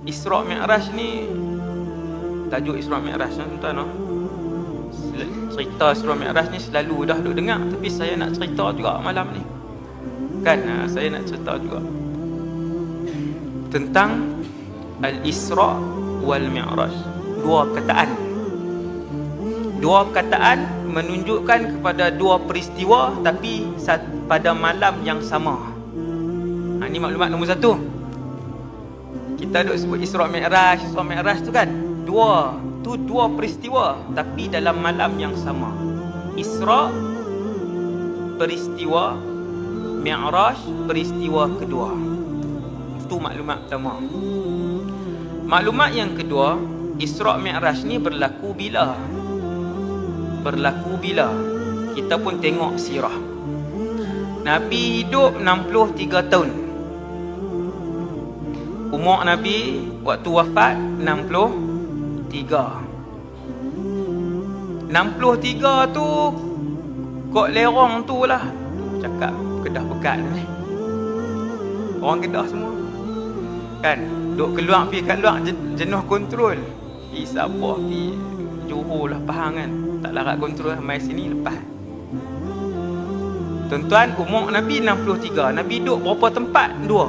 Isra' Mi'raj ni, tajuk Isra' Mi'raj tuan-tuan, cerita Isra' Mi'raj ni selalu dah duk dengar, tapi saya nak cerita juga malam ni. Kan, saya nak cerita juga tentang Al-Isra' wal Mi'raj. Dua perkataan menunjukkan kepada dua peristiwa tapi pada malam yang sama. Ini maklumat nombor satu. Kita duk sebut Isra' Mi'raj tu kan, dua peristiwa tapi dalam malam yang sama. Isra' peristiwa, Mi'raj peristiwa kedua. Itu maklumat pertama. Maklumat yang kedua, Isra' Mi'raj ni berlaku bila? Kita pun tengok sirah. Nabi hidup 63 tahun. Umur Nabi waktu wafat 63 tu kok lerong tu lah. Cakap Kedah Pekat ni, orang Kedah semua kan, duk keluar pergi kat luar jenuh kontrol. Sabah pergi Johor lah, Pahang kan, tak larat kontrol, mai sini lepas. Tuan-tuan, umur Nabi 63. Nabi duduk berapa tempat? 2.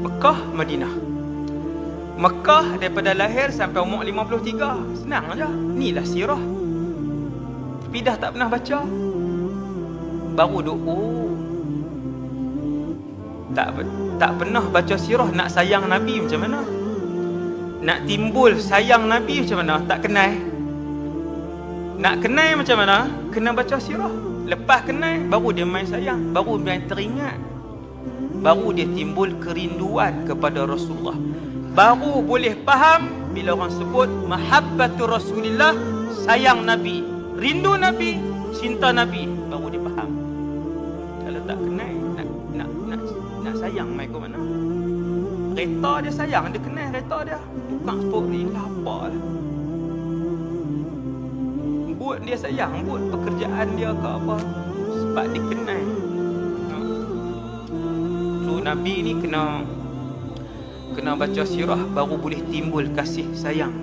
Mekah, Madinah. Mekah daripada lahir sampai umur 53. Senang aja. Inilah sirah. Tapi dah tak pernah baca. Baru duduk, tak pernah baca sirah. Nak sayang Nabi macam mana? Nak timbul sayang Nabi macam mana? Tak kenal. Nak kenal macam mana? Kena baca sirah. Lepas kenal, baru dia main sayang, baru dia teringat, baru dia timbul kerinduan kepada Rasulullah. Baru boleh faham bila orang sebut mahabbatu Rasulillah, sayang Nabi, rindu Nabi, cinta Nabi, baru dia faham. Kalau tak kenal, nak sayang mai ke mana? Kereta dia sayang, dia kenal kereta dia, tukang sport ni lapar lah. Buat dia sayang, buat pekerjaan dia ke apa, sebab dia kenal. So Nabi ni kena baca sirah baru boleh timbul kasih sayang.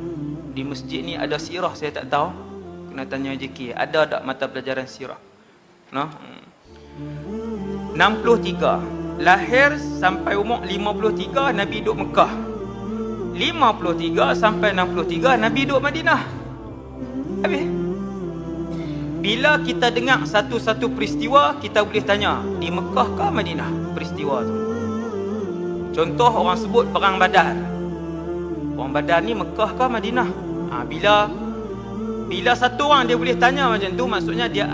Di masjid ni ada sirah, saya tak tahu, kena tanya JK, ada tak mata pelajaran sirah? 63 lahir sampai umur 53 Nabi duduk Mekah. 53 sampai 63 Nabi duduk Madinah. Habis. Bila kita dengar satu-satu peristiwa, kita boleh tanya, di Mekah ke Madinah peristiwa tu? Contoh, orang sebut Perang Badar. Perang Badar ni Mekah ke Madinah? Bila satu orang dia boleh tanya macam tu, maksudnya dia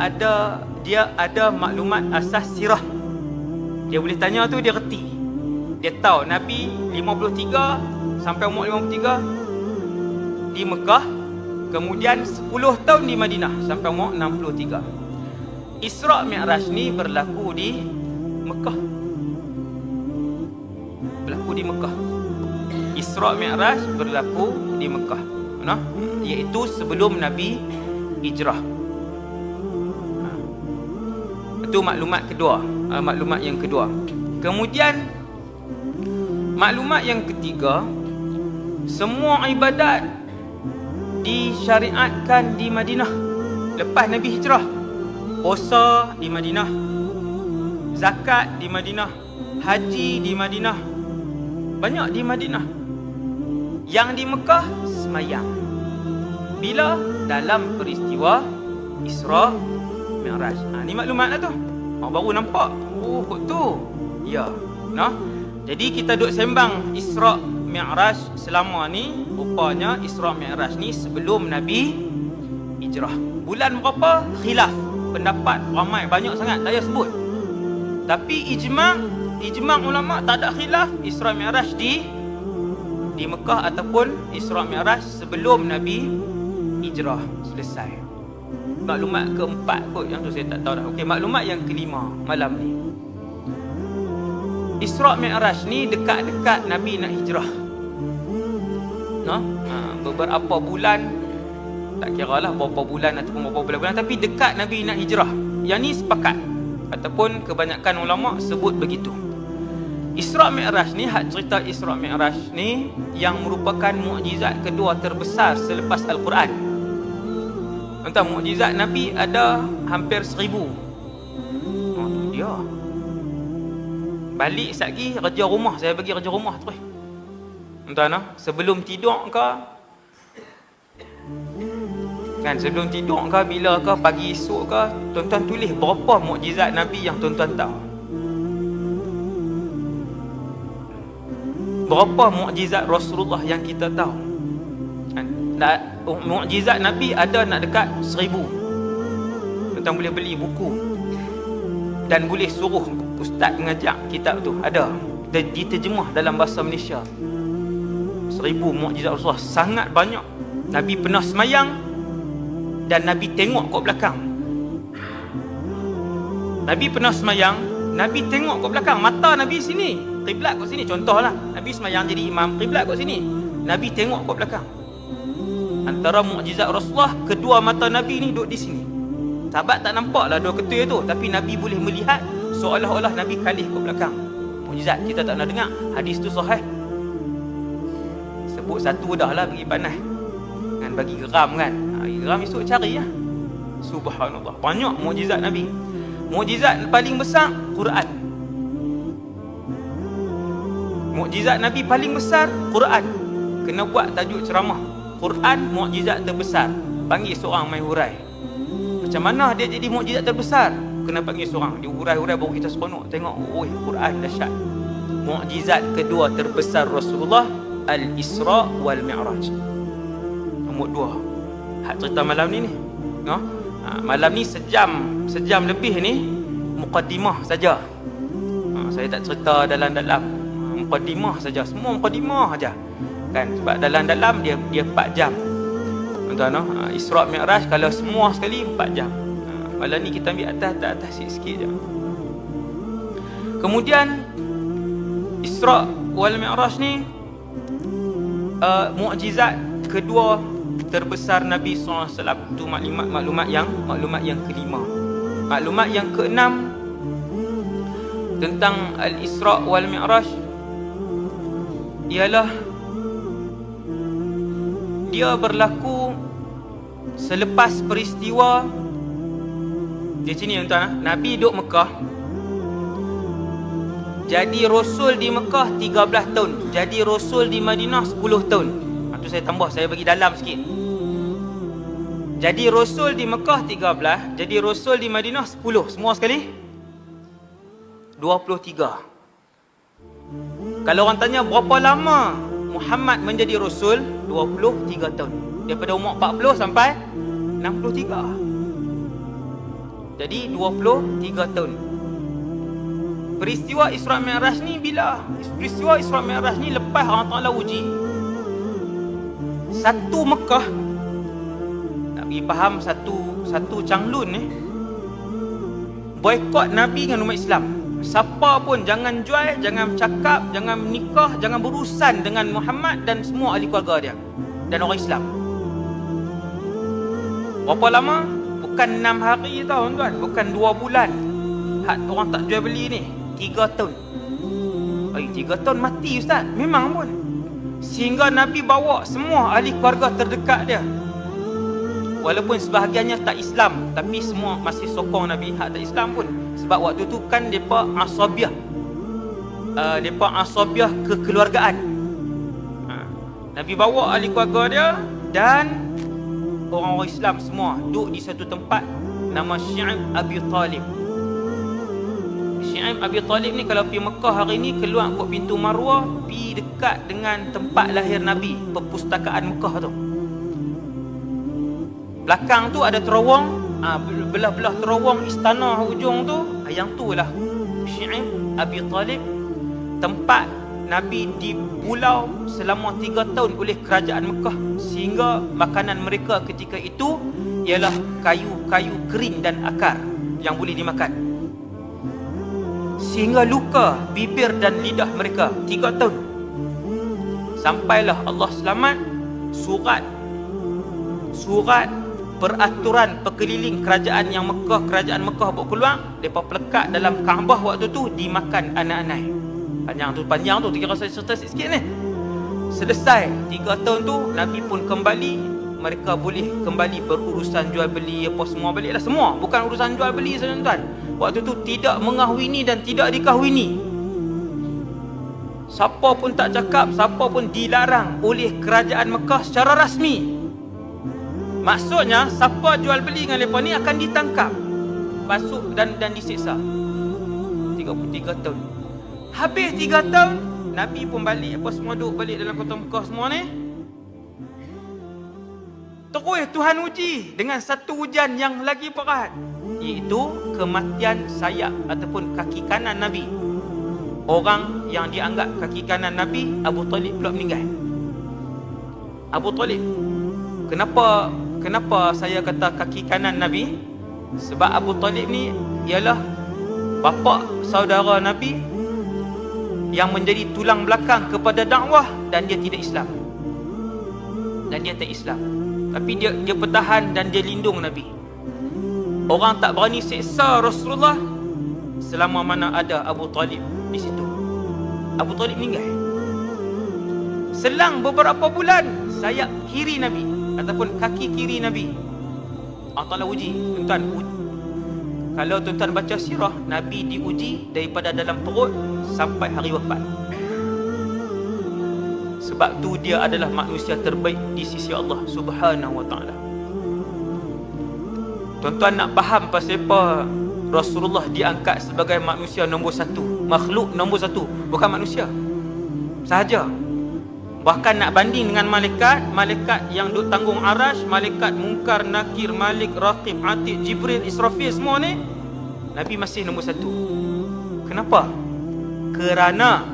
ada maklumat asas sirah. Dia boleh tanya tu, dia reti. Dia tahu Nabi 53 sampai umur 53 di Mekah, kemudian 10 tahun di Madinah sampai umur 63. Isra' Mi'raj ni berlaku di Mekah. Isra' Mi'raj berlaku di Mekah, iaitu sebelum Nabi hijrah. Itu maklumat kedua, maklumat yang kedua. Kemudian maklumat yang ketiga, semua ibadat disyariatkan di Madinah lepas Nabi hijrah. Puasa di Madinah, zakat di Madinah, haji di Madinah, banyak di Madinah. Yang di Mekah semayang. Bila? Dalam peristiwa Isra' Mi'raj. Ni maklumat lah tu. Orang baru nampak, oh kok tu. Ya. Jadi kita duk sembang Isra' Mi'raj selama ni, rupanya Isra' Mi'raj ni sebelum Nabi hijrah. Bulan berapa? Khilaf, pendapat ramai, banyak sangat, tak payah sebut. Tapi ijma' ulama' tak ada khilaf, Isra' Mi'raj di Mekah ataupun Isra' Mi'raj sebelum Nabi hijrah. Selesai. Maklumat keempat kot, yang tu saya tak tahu dah. Okey, maklumat yang kelima malam ni. Isra' Mi'raj ni dekat-dekat Nabi nak hijrah. Beberapa bulan, tak kira lah berapa bulan ataupun berapa bulan-bulan, tapi dekat Nabi nak hijrah. Yang ni sepakat, ataupun kebanyakan ulama sebut begitu. Isra' Mi'raj ni, hak cerita Isra' Mi'raj ni yang merupakan mukjizat kedua terbesar selepas Al-Quran. Entah mukjizat Nabi ada hampir 1000. Oh, tu dia. Balik sekali kerja rumah, saya bagi kerja rumah terus. Entah nah, sebelum tidur ke kan, sebelum tidur ke bila ke pagi esok ke, tuan-tuan tulis berapa mukjizat Nabi yang tuan-tuan tahu. Berapa mukjizat Rasulullah yang kita tahu. Mukjizat Nabi ada nak dekat 1000. Tuan-tuan boleh beli buku dan boleh suruh ustaz mengajar kitab tu, ada diterjemah dalam bahasa Malaysia. 1000 mukjizat Rasulullah, sangat banyak. Nabi pernah semayang dan Nabi tengok kat belakang. Nabi pernah semayang, Nabi tengok kat belakang. Mata Nabi sini, kiblat kat sini. Contohlah, Nabi semayang jadi imam, kiblat kat sini, Nabi tengok kat belakang. Antara mukjizat Rasulullah, kedua mata Nabi ni duduk di sini. Sahabat tak nampak lah dua ketul tu, tapi Nabi boleh melihat seolah-olah Nabi kalih kat belakang. Mukjizat, kita tak nak dengar. Hadis tu sahih. Sebut satu dah lah bagi panas kan, bagi geram kan. Geram esok cari lah. Subhanallah, banyak mukjizat Nabi. Mukjizat paling besar Quran. Mukjizat Nabi paling besar Quran. Kena buat tajuk ceramah, Quran mukjizat terbesar. Panggil seorang mai hurai. Macam mana dia jadi mukjizat terbesar? Kena panggil seorang, dia hurai-hurai baru kita seronok tengok. Oh, Quran dahsyat. Mukjizat kedua terbesar Rasulullah, Al-Isra' wal Mi'raj. Nombor 2. Hak cerita malam ni ni. No? Malam ni sejam lebih ni muqaddimah saja. Saya tak cerita dalam-dalam. Muqaddimah saja, semua muqaddimah saja. Kan, sebab dalam-dalam dia 4 jam. Tuan-tuan, Isra' Mi'raj kalau semua sekali 4 jam. Malam ni kita ambil atas sikit-sikit je. Kemudian Isra' wal Mi'raj ni mukjizat kedua terbesar Nabi SAW. Itu maklumat yang kelima. Maklumat yang keenam tentang Al-Isra' wal Mi'raj ialah dia berlaku selepas peristiwa di sini tuan-tuan. Nabi duduk Mekah, jadi Rasul di Mekah 13 tahun, jadi Rasul di Madinah 10 tahun. Itu saya tambah, saya bagi dalam sikit. Jadi Rasul di Mekah 13, jadi Rasul di Madinah 10. Semua sekali 23. Kalau orang tanya berapa lama Muhammad menjadi Rasul, 23 tahun. Daripada umur 40 sampai 63. Jadi 23 tahun. Peristiwa Isra' Mi'raj ni bila? Peristiwa Isra' Mi'raj ni lepas Allah Ta'ala uji satu Mekah. Nak bagi faham satu canglun ni, boykot Nabi dengan umat Islam. Siapa pun jangan jual, jangan cakap, jangan menikah, jangan berurusan dengan Muhammad dan semua ahli keluarga dia dan orang Islam. Berapa lama? Bukan 6 hari tau tuan, bukan 2 bulan. Hak orang tak jual beli ni 3 tahun. 3 tahun mati ustaz. Memang pun. Sehingga Nabi bawa semua ahli keluarga terdekat dia. Walaupun sebahagiannya tak Islam, tapi semua masih sokong Nabi. Hak tak Islam pun. Sebab waktu tu kan mereka asabiah. Mereka asabiah kekeluargaan. Nabi bawa ahli keluarga dia dan orang-orang Islam semua duduk di satu tempat nama Syi'ib Abi Talib. Syi'ib Abi Talib ni kalau pergi Mekah hari ni, keluar kat pintu Marwah, pergi dekat dengan tempat lahir Nabi, perpustakaan Mekah tu. Belakang tu ada terowong, belah-belah terowong istana hujung tu, yang tu lah Syi'ib Abi Talib, tempat Nabi dipulau selama 3 tahun oleh kerajaan Mekah, sehingga makanan mereka ketika itu ialah kayu-kayu kering dan akar yang boleh dimakan, sehingga luka bibir dan lidah mereka 3 tahun. Sampailah Allah selamat, surat peraturan perkeliling kerajaan yang Mekah, kerajaan Mekah buat keluar, mereka pelekat dalam Kaabah waktu tu, dimakan anak-anak. Panjang tu kira saya cerita sikit ni. Selesai 3 tahun tu, Nabi pun kembali. Mereka boleh kembali berurusan jual beli apa semua balik lah. Semua, bukan urusan jual beli saja tuan. Waktu tu tidak mengahwini dan tidak dikahwini. Siapa pun tak cakap, siapa pun dilarang oleh kerajaan Mekah secara rasmi. Maksudnya siapa jual beli dengan mereka ni akan ditangkap, masuk dan disiksa. 33 tahun. Habis 3 tahun, Nabi pun balik, apa semua duduk balik dalam kota Mekah semua ni. Terus Tuhan uji dengan satu ujian yang lagi berat, iaitu kematian sayap ataupun kaki kanan Nabi. Orang yang dianggap kaki kanan Nabi, Abu Talib, pula meninggal. Abu Talib. Kenapa saya kata kaki kanan Nabi? Sebab Abu Talib ni ialah bapa saudara Nabi yang menjadi tulang belakang kepada dakwah, dan dia tidak Islam. Tapi dia bertahan dan dia lindung Nabi. Orang tak berani seksa Rasulullah selama mana ada Abu Talib di situ. Abu Talib meninggal. Selang beberapa bulan, sayap kiri Nabi ataupun kaki kiri Nabi, Allah Ta'ala uji. Tuan-tuan, kalau tuan-tuan baca sirah, Nabi diuji daripada dalam perut sampai hari wafat. Sebab tu dia adalah manusia terbaik di sisi Allah Subhanahu wa ta'ala. Tuan-tuan nak faham pasal apa Rasulullah diangkat sebagai manusia nombor 1, makhluk nombor 1, bukan manusia sahaja. Bahkan nak banding dengan malaikat yang duk tanggung arash, malaikat Munkar, Nakir, Malik, Raqib, Atid, Jibril, Israfil, semua ni, Nabi masih nombor 1. Kenapa? Kerana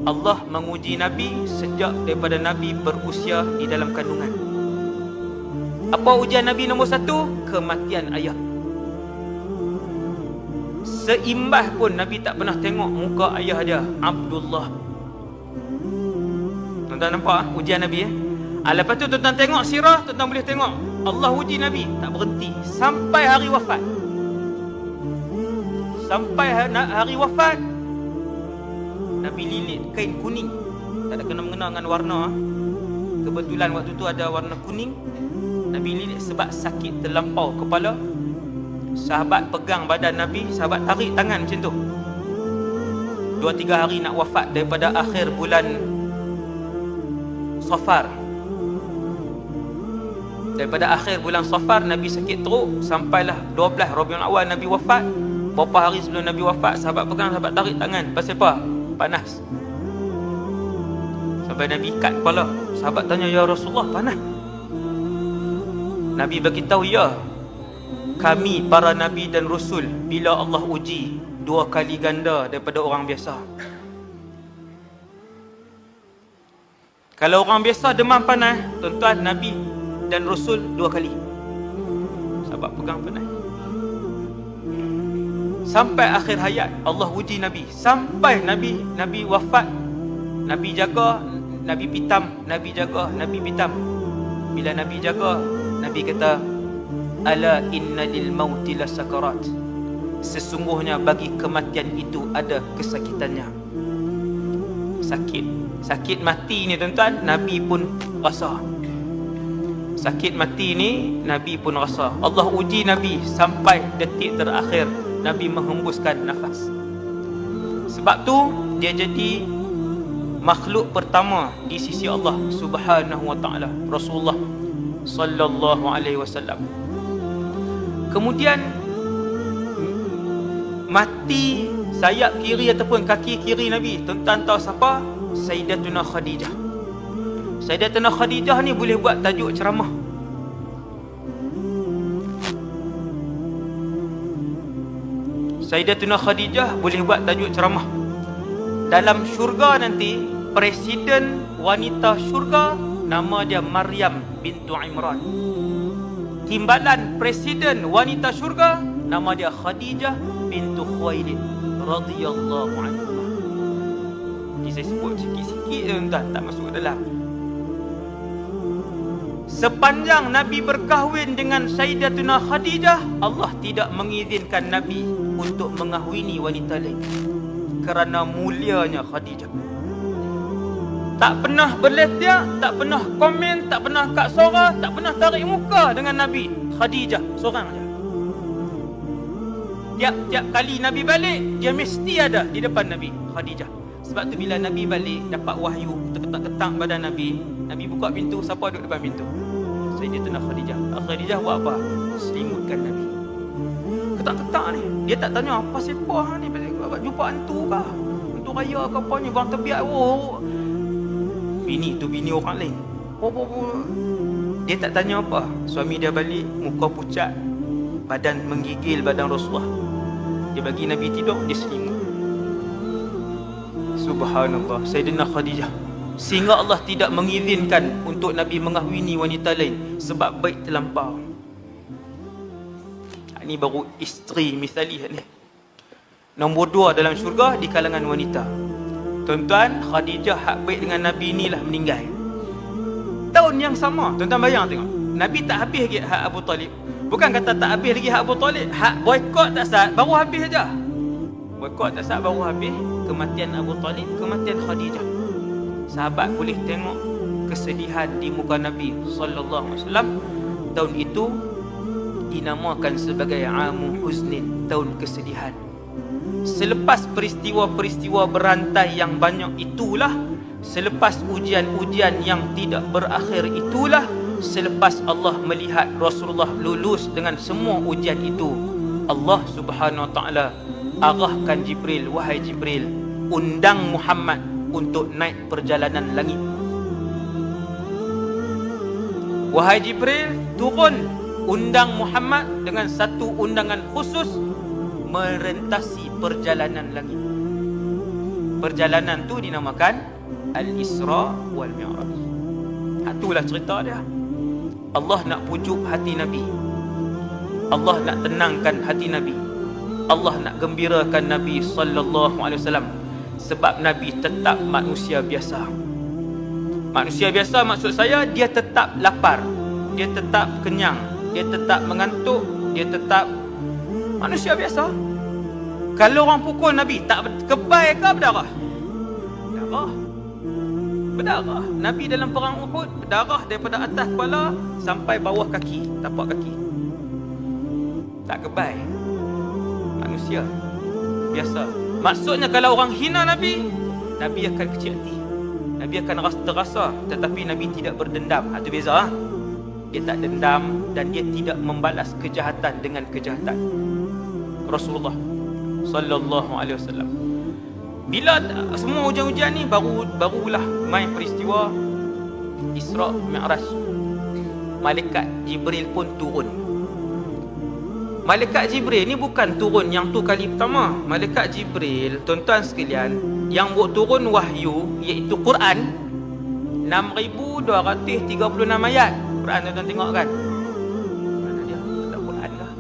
Allah menguji Nabi sejak daripada Nabi berusia di dalam kandungan. Apa ujian Nabi nombor 1? Kematian ayah. Seimbah pun Nabi tak pernah tengok muka ayah dia, Abdullah. Tuan-tuan nampak ujian Nabi lepas tu tuan-tuan tengok sirah, tuan-tuan boleh tengok Allah uji Nabi tak berhenti sampai hari wafat. Sampai hari wafat, Nabi lilit kain kuning, tak ada kena-mengena dengan warna. Kebetulan waktu tu ada warna kuning. Nabi lilit sebab sakit terlampau kepala. Sahabat pegang badan Nabi, sahabat tarik tangan macam tu. 2-3 hari nak wafat, daripada akhir bulan Safar. Daripada akhir bulan Safar Nabi sakit teruk, sampailah 12 Rabiul Awal Nabi wafat. Berapa hari sebelum Nabi wafat, sahabat pegang, sahabat tarik tangan. Pasal apa? Panas. Sampai Nabi ikat kepala. Sahabat tanya, ya Rasulullah, panas? Nabi beritahu, ya, kami para Nabi dan Rasul, bila Allah uji 2 kali ganda daripada orang biasa. Kalau orang biasa demam panas, tuan-tuan, Nabi dan Rasul 2 kali. Sahabat pegang panas. Sampai akhir hayat Allah uji Nabi. Sampai Nabi wafat, Nabi jaga, Nabi pitam, Nabi jaga, Nabi pitam. Bila Nabi jaga, Nabi kata, ala inna lil mauti lasakarat. Sesungguhnya bagi kematian itu ada kesakitannya. Sakit mati ni tuan-tuan, Nabi pun rasa. Sakit mati ni Nabi pun rasa. Allah uji Nabi sampai detik terakhir Nabi menghembuskan nafas. Sebab tu dia jadi makhluk pertama di sisi Allah Subhanahu wa ta'ala, Rasulullah sallallahu alaihi wasallam. Kemudian mati sayap kiri ataupun kaki kiri Nabi. Tuan-tuan tahu siapa? Sayyidatuna Khadijah. Sayyidatuna Khadijah ni boleh buat tajuk ceramah. Sayyidatuna Khadijah boleh buat tajuk ceramah. Dalam syurga nanti, presiden wanita syurga nama dia Maryam bintu Imran. Timbalan presiden wanita syurga nama dia Khadijah bintu Khuwailid radhiyallahu anha. Ini saya sebut sikit-sikit tuan-tuan, tak masuk dalam. Sepanjang Nabi berkahwin dengan Sayyidatuna Khadijah, Allah tidak mengizinkan Nabi untuk mengahwini wanita lain. kerana mulianya Khadijah. Tak pernah berletiak, tak pernah komen, tak pernah kak sora, tak pernah tarik muka dengan Nabi. Khadijah seorang aja. Tiap kali Nabi balik, dia mesti ada di depan Nabi, Khadijah. Sebab tu bila Nabi balik, dapat wahyu, ketak-ketak badan Nabi, Nabi buka pintu, siapa duduk depan pintu? Sayyidatina Khadijah. Khadijah buat apa? Selimutkan Nabi. Ketak-ketak ni, dia tak tanya apa siapa ni, jumpa hantu kah? Hantu raya ke apa ni, bang terbiak. Bini tu bini orang lain. Dia tak tanya apa. Suami dia balik, muka pucat, badan menggigil badan Rasulullah. Dia bagi Nabi tidur, dia selimut. Subhanallah, Sayyidina Khadijah. Sehingga Allah tidak mengizinkan untuk Nabi mengahwini wanita lain sebab baik terlampau. Ini baru isteri misali ni. Nombor 2 dalam syurga di kalangan wanita. Tuan-tuan, Khadijah hak baik dengan Nabi ni lah meninggal. Tahun yang sama, tuan-tuan bayang tengok. Nabi tak habis lagi hak Abu Talib. Bukan kata tak habis lagi hak Abu Talib, hak boykot tak sah, baru habis saja. Boykot tak sah, baru habis. Kematian Abu Talib, kematian Khadijah. Sahabat boleh tengok kesedihan di muka Nabi sallallahu alaihi wasallam. Tahun itu dinamakan sebagai Amu Huznin, tahun kesedihan. Selepas peristiwa-peristiwa berantai yang banyak itulah, selepas ujian-ujian yang tidak berakhir itulah, selepas Allah melihat Rasulullah lulus dengan semua ujian itu, Allah Subhanahu Wa Taala arahkan Jibril, wahai Jibril, undang Muhammad untuk naik perjalanan langit. Wahai Jibril, turun, undang Muhammad dengan satu undangan khusus merentasi perjalanan langit. Perjalanan tu dinamakan Al-Isra wal Mi'raj. Itulah cerita dia. Allah nak pujuk hati Nabi. Allah nak tenangkan hati Nabi. Allah nak gembirakan Nabi sallallahu alaihi wasallam, sebab Nabi tetap manusia biasa. Manusia biasa maksud saya, dia tetap lapar, dia tetap kenyang, dia tetap mengantuk, dia tetap manusia biasa. Kalau orang pukul Nabi, tak kebal ke berdarah? Berdarah. Berdarah. Nabi dalam perang Uhud berdarah daripada atas kepala sampai bawah kaki, tapak kaki. Tak kebal. Manusia biasa. Maksudnya kalau orang hina Nabi, Nabi akan kecil hati, Nabi akan terasa, tetapi Nabi tidak berdendam. Itu beza. Dia tak dendam dan dia tidak membalas kejahatan dengan kejahatan. Rasulullah sallallahu alaihi wasallam, bila semua ujian-ujian ni, barulah main peristiwa Isra Mi'raj. Malaikat Jibril pun turun. Malaikat Jibril ni bukan turun yang tu kali pertama. Malaikat Jibril, tuan-tuan sekalian, yang buat turun wahyu iaitu Quran, 6236 ayat. Quran tuan-tuan tengok kan? Mana dia? Tak Quran kah?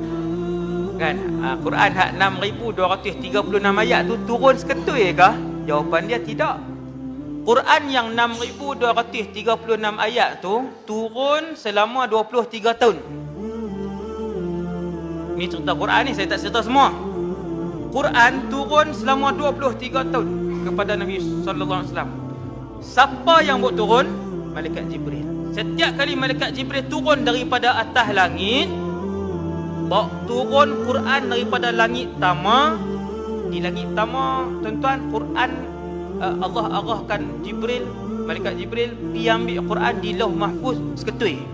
Kan? Quran hak 6236 ayat tu turun seketui kah? Jawapan dia tidak. Quran yang 6236 ayat tu turun selama 23 tahun. Ni cerita Quran ni, saya tak cerita semua. Quran turun selama 23 tahun kepada Nabi sallallahu alaihi wasallam. Siapa yang buat turun? Malaikat Jibril. Setiap kali Malaikat Jibril turun daripada atas langit, bawa turun Quran daripada langit pertama. Di langit pertama, tuan-tuan, Quran Allah arahkan Jibril, Malaikat Jibril pergi ambil Quran di Lauh Mahfuz seketui.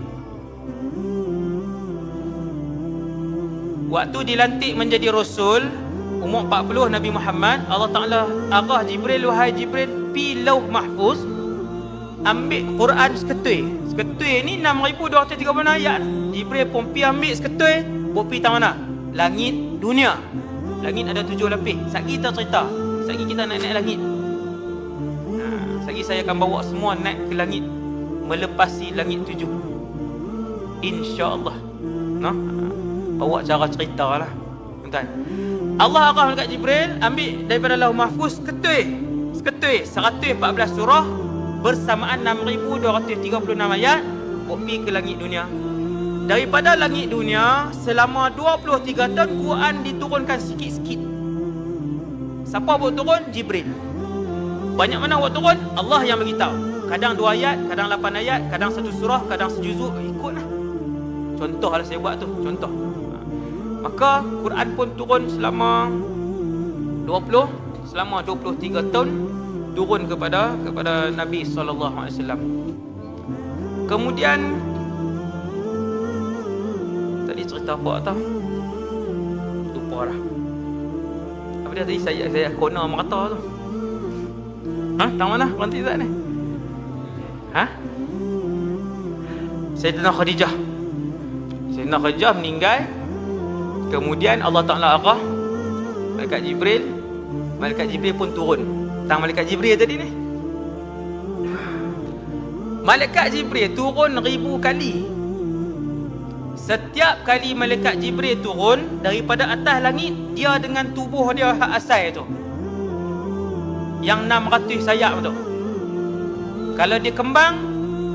Waktu dilantik menjadi Rasul, umur 40 Nabi Muhammad, Allah Ta'ala arah Jibril, wahai Jibril, pi Lauh Mahfuz, ambil Quran seketui. Seketui ni 6236 ayat. Jibril pun pi ambil seketui, buat pi tang mana? Langit dunia. Langit ada 7 lapis. Sekali kita cerita, sekali kita nak naik langit. Sekali saya akan bawa semua naik ke langit, melepasi langit 7, InsyaAllah. Nah, bawa cara cerita lah, tuan-tuan. Allah arah Malaikat Jibril ambil daripada Lauh Mahfuz seketui 114 surah bersamaan 6236 ayat, buat pergi ke langit dunia. Daripada langit dunia selama 23 tahun Quran diturunkan sikit-sikit. Siapa buat turun? Jibril. Banyak mana buat turun? Allah yang beritahu. Kadang 2 ayat, kadang 8 ayat, kadang 1 surah, kadang sejuzuk, ikutlah. Contohlah saya buat tu, contoh. Maka Quran pun turun selama 23 tahun turun kepada Nabi sallallahu alaihi wasallam. Kemudian tadi cerita apa tau? Lupa dah. Apa dia tadi saya kona merata tu. Tang mana berhenti tak ni? Sayyidina Khadijah. Sayyidina Khadijah meninggal. Kemudian Allah Ta'ala arah Malaikat Jibril. Malaikat Jibril pun turun. Tang Malaikat Jibril tadi ni. Malaikat Jibril turun 1000 kali. Setiap kali Malaikat Jibril turun daripada atas langit, dia dengan tubuh dia hak asal tu, yang 600 sayap tu. Kalau dia kembang,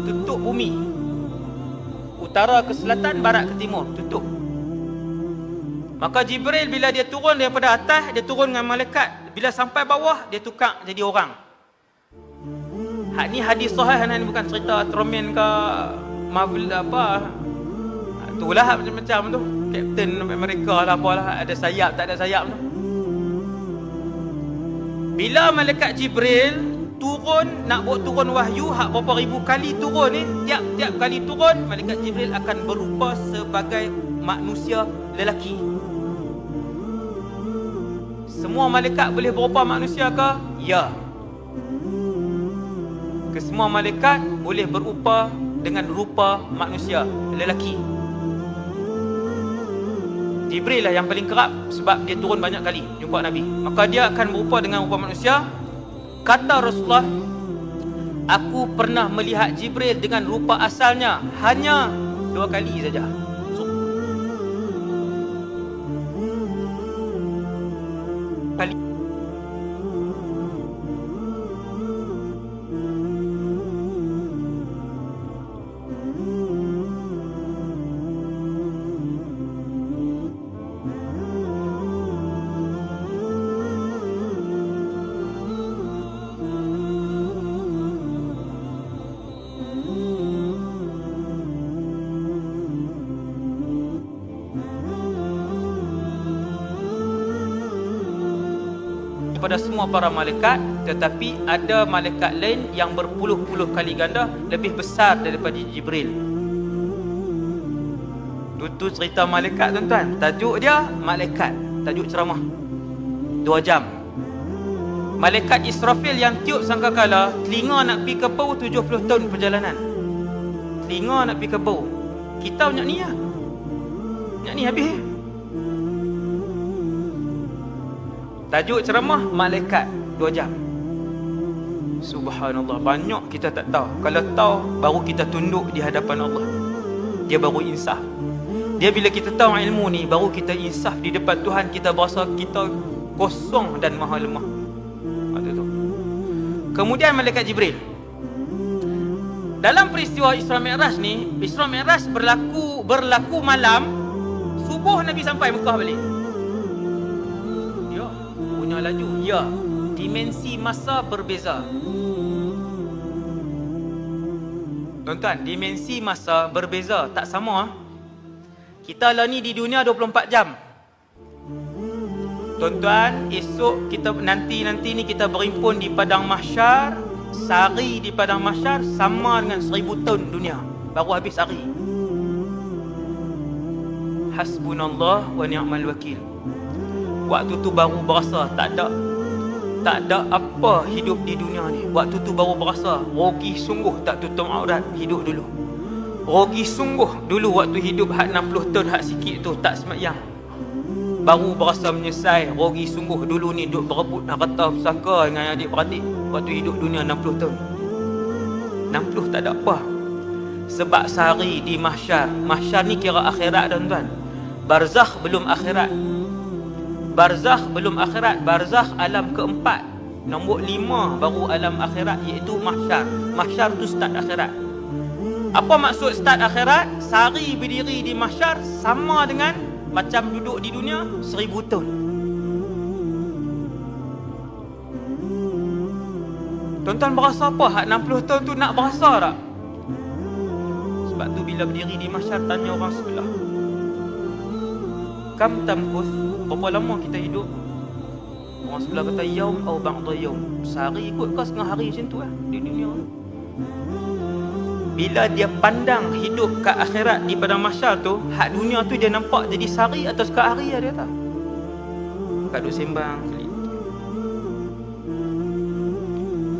tutup bumi. Utara ke selatan, barat ke timur, tutup. Maka Jibril bila dia turun daripada atas, dia turun dengan malaikat. Bila sampai bawah, dia tukar jadi orang. Hak ni hadis sahih, ni bukan cerita Tromen ke Marvel apa. Itulah macam-macam tu. Captain America lah apalah, ada sayap tak ada sayap tu. Bila malaikat Jibril turun, nak buat turun wahyu, hak berapa ribu kali turun ni, tiap-tiap kali turun, malaikat Jibril akan berupa sebagai manusia lelaki. Semua malaikat boleh berupa manusia ke? Ya. Kesemua malaikat boleh berupa dengan rupa manusia lelaki. Jibril lah yang paling kerap sebab dia turun banyak kali jumpa Nabi. Maka dia akan berupa dengan rupa manusia. Kata Rasulullah, aku pernah melihat Jibril dengan rupa asalnya hanya 2 kali saja. Kali. Kepada semua para malaikat, tetapi ada malaikat lain yang berpuluh-puluh kali ganda lebih besar daripada Jibril. Itu cerita malaikat tuan-tuan. Tajuk dia malaikat, tajuk ceramah 2 jam. Malaikat Israfil yang tiup sangkakala, telinga nak pergi ke bau 70 tahun perjalanan. Telinga nak pergi ke bau. Kita banyak ni lah. Banyak ni habis. Tajuk ceramah malaikat 2 jam. Subhanallah, banyak kita tak tahu. Kalau tahu, baru kita tunduk di hadapan Allah. Dia baru insaf. Dia bila kita tahu ilmu ni, baru kita insaf di depan Tuhan. Kita berasa kita kosong dan maha lemah. Itu tu. Kemudian malaikat Jibril. Dalam peristiwa Isra Mi'raj ni, Isra Mi'raj berlaku malam. Subuh Nabi sampai Mekah balik. Punya laju, ya, dimensi masa berbeza. Tuan-tuan, dimensi masa berbeza, tak sama. Kita lah ni di dunia 24 jam. Tuan-tuan, esok kita nanti ni kita berhimpun di padang mahsyar. Sehari di padang mahsyar sama dengan 1000 tahun dunia. Baru habis hari. Hasbunallah wa ni'mal wakil. Waktu tu baru berasa tak ada apa hidup di dunia ni. Waktu tu baru berasa rugi sungguh tak tutup aurat hidup dulu. Rugi sungguh dulu waktu hidup hak 60 tahun hak sikit tu tak sembahyang. Baru berasa menyesal, rugi sungguh dulu ni duk berebut harta pusaka dengan adik-beradik waktu hidup dunia 60 tahun. 60 tak ada apa. Sebab sehari di mahsyar. Mahsyar ni kira akhirat tuan-tuan. Barzakh belum akhirat. Barzakh belum akhirat. Barzakh alam keempat. Nombor 5 baru alam akhirat, iaitu mahsyar. Mahsyar tu start akhirat. Apa maksud start akhirat? Sehari berdiri di mahsyar sama dengan macam duduk di dunia 1000 tahun. Tuan-tuan berasa apa? Hak 60 tahun tu nak berasa tak? Sebab tu bila berdiri di mahsyar tanya orang sebelah, kam tamkus, berapa lama kita hidup? Orang sebelah kata yaum atau ba'da yaum. Sehari ikut ke setengah hari macam tu di dunia. Bila dia pandang hidup kat akhirat di padang mahsyar tu, hak dunia tu dia nampak jadi sehari atau sekali dia tak? Kat duk sembang kali.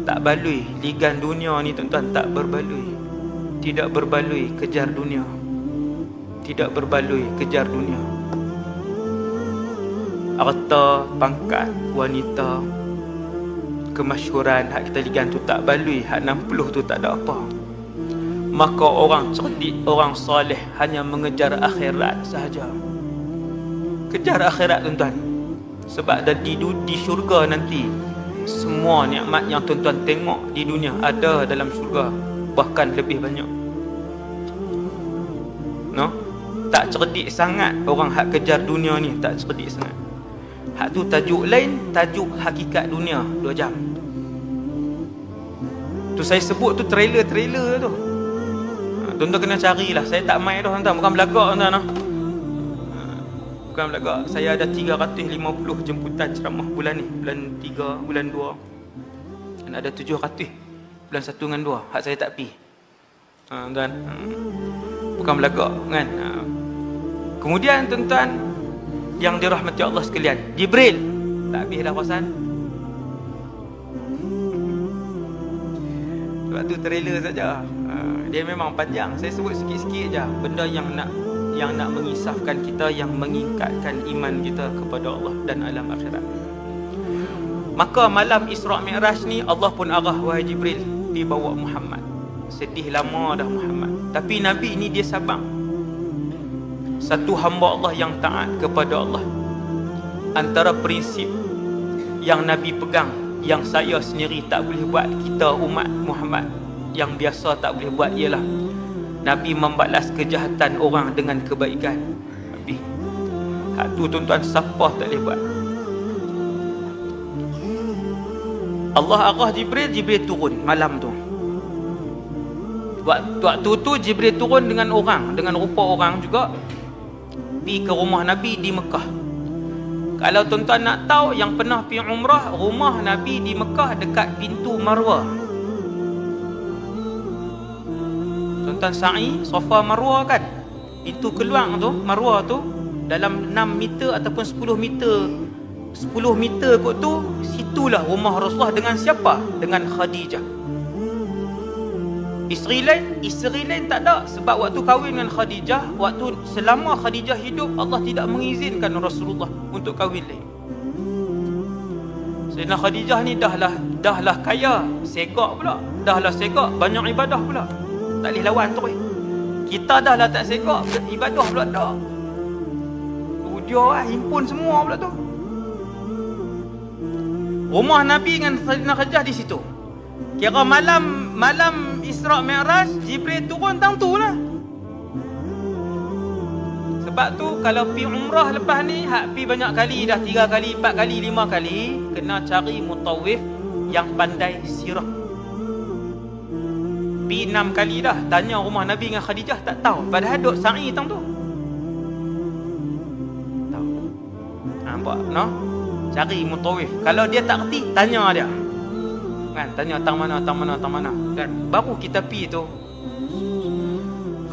Tak baloi ligan dunia ni tuan-tuan, tak berbaloi. Tidak berbaloi kejar dunia. Tidak berbaloi kejar dunia. Harta, pangkat, wanita, kemasyhuran, hak kita ligan tu tak baloi. Hak 60 tu tak ada apa. Maka orang cerdik, orang soleh hanya mengejar akhirat sahaja. Kejar akhirat tuan-tuan. Sebab di syurga nanti, semua nikmat yang tuan-tuan tengok di dunia ada dalam syurga, bahkan lebih banyak. No? Tak cerdik sangat orang hak kejar dunia ni, tak cerdik sangat. Hak tu tajuk lain, tajuk hakikat dunia 2 jam. Tu saya sebut tu trailer tu. Tuan-tuan kena carilah. Saya tak main dah tuan-tuan, bukan belagak tuan-tuan. Bukan belagak. Saya ada 350 jemputan ceramah bulan ni, bulan 3, bulan 2. Dan ada 700 bulan 1 dengan 2. Hak saya tak pi. Tuan-tuan. Bukan belagak kan. Kemudian tuan-tuan yang dirahmati Allah sekalian, Jibril tak habis dah perasan. Sebab tu trailer saja. Dia memang panjang. Saya sebut sikit-sikit aja benda yang nak mengisafkan kita, yang mengingkatkan iman kita kepada Allah dan alam akhirat. Maka malam Isra' Mi'raj ni Allah pun arah, wahai Jibril, dibawa Muhammad. Sedih lama dah Muhammad. Tapi Nabi ni dia sabar. Satu hamba Allah yang taat kepada Allah. Antara prinsip yang Nabi pegang, yang saya sendiri tak boleh buat, kita umat Muhammad yang biasa tak boleh buat, ialah Nabi membalas kejahatan orang dengan kebaikan. Nabi, hak tu tuan-tuan siapa tak boleh buat. Allah arah Jibril, Jibril turun malam tu. Waktu tu Jibril turun dengan orang, dengan rupa orang juga, pergi ke rumah Nabi di Mekah. Kalau tuan-tuan nak tahu, yang pernah pergi umrah, rumah Nabi di Mekah dekat pintu Marwah. Tuan-tuan sa'i Safa Marwah kan, pintu keluar tu Marwah tu dalam 6 meter ataupun 10 meter kot tu, situlah rumah Rasulullah. Dengan siapa? Dengan Khadijah. Isteri lain tak ada. Sebab waktu kahwin dengan Khadijah, waktu selama Khadijah hidup, Allah tidak mengizinkan Rasulullah untuk kahwin lain. Sayyidina Khadijah ni dahlah kaya, segak pula. Dahlah segak, banyak ibadah pula. Tak boleh lawan terus. Kita dah lah tak segak, ibadah pula tak. Dia himpun semua pula tu. Rumah Nabi dengan Sayyidina Khadijah di situ. Kira malam Isra' Mi'raj, Jibril turun tang tu lah. Sebab tu kalau pi umrah lepas ni, hak pi banyak kali dah, 3 kali, 4 kali, 5 kali, kena cari mutawif yang pandai sirah. Pi 6 kali dah, tanya rumah Nabi dengan Khadijah tak tahu, padahal duk sa'i tang tu. Tahu. Nampak no? Cari mutawif. Kalau dia tak reti, tanya dia. Kan, tanya tang mana kan. Baru kita pi tu.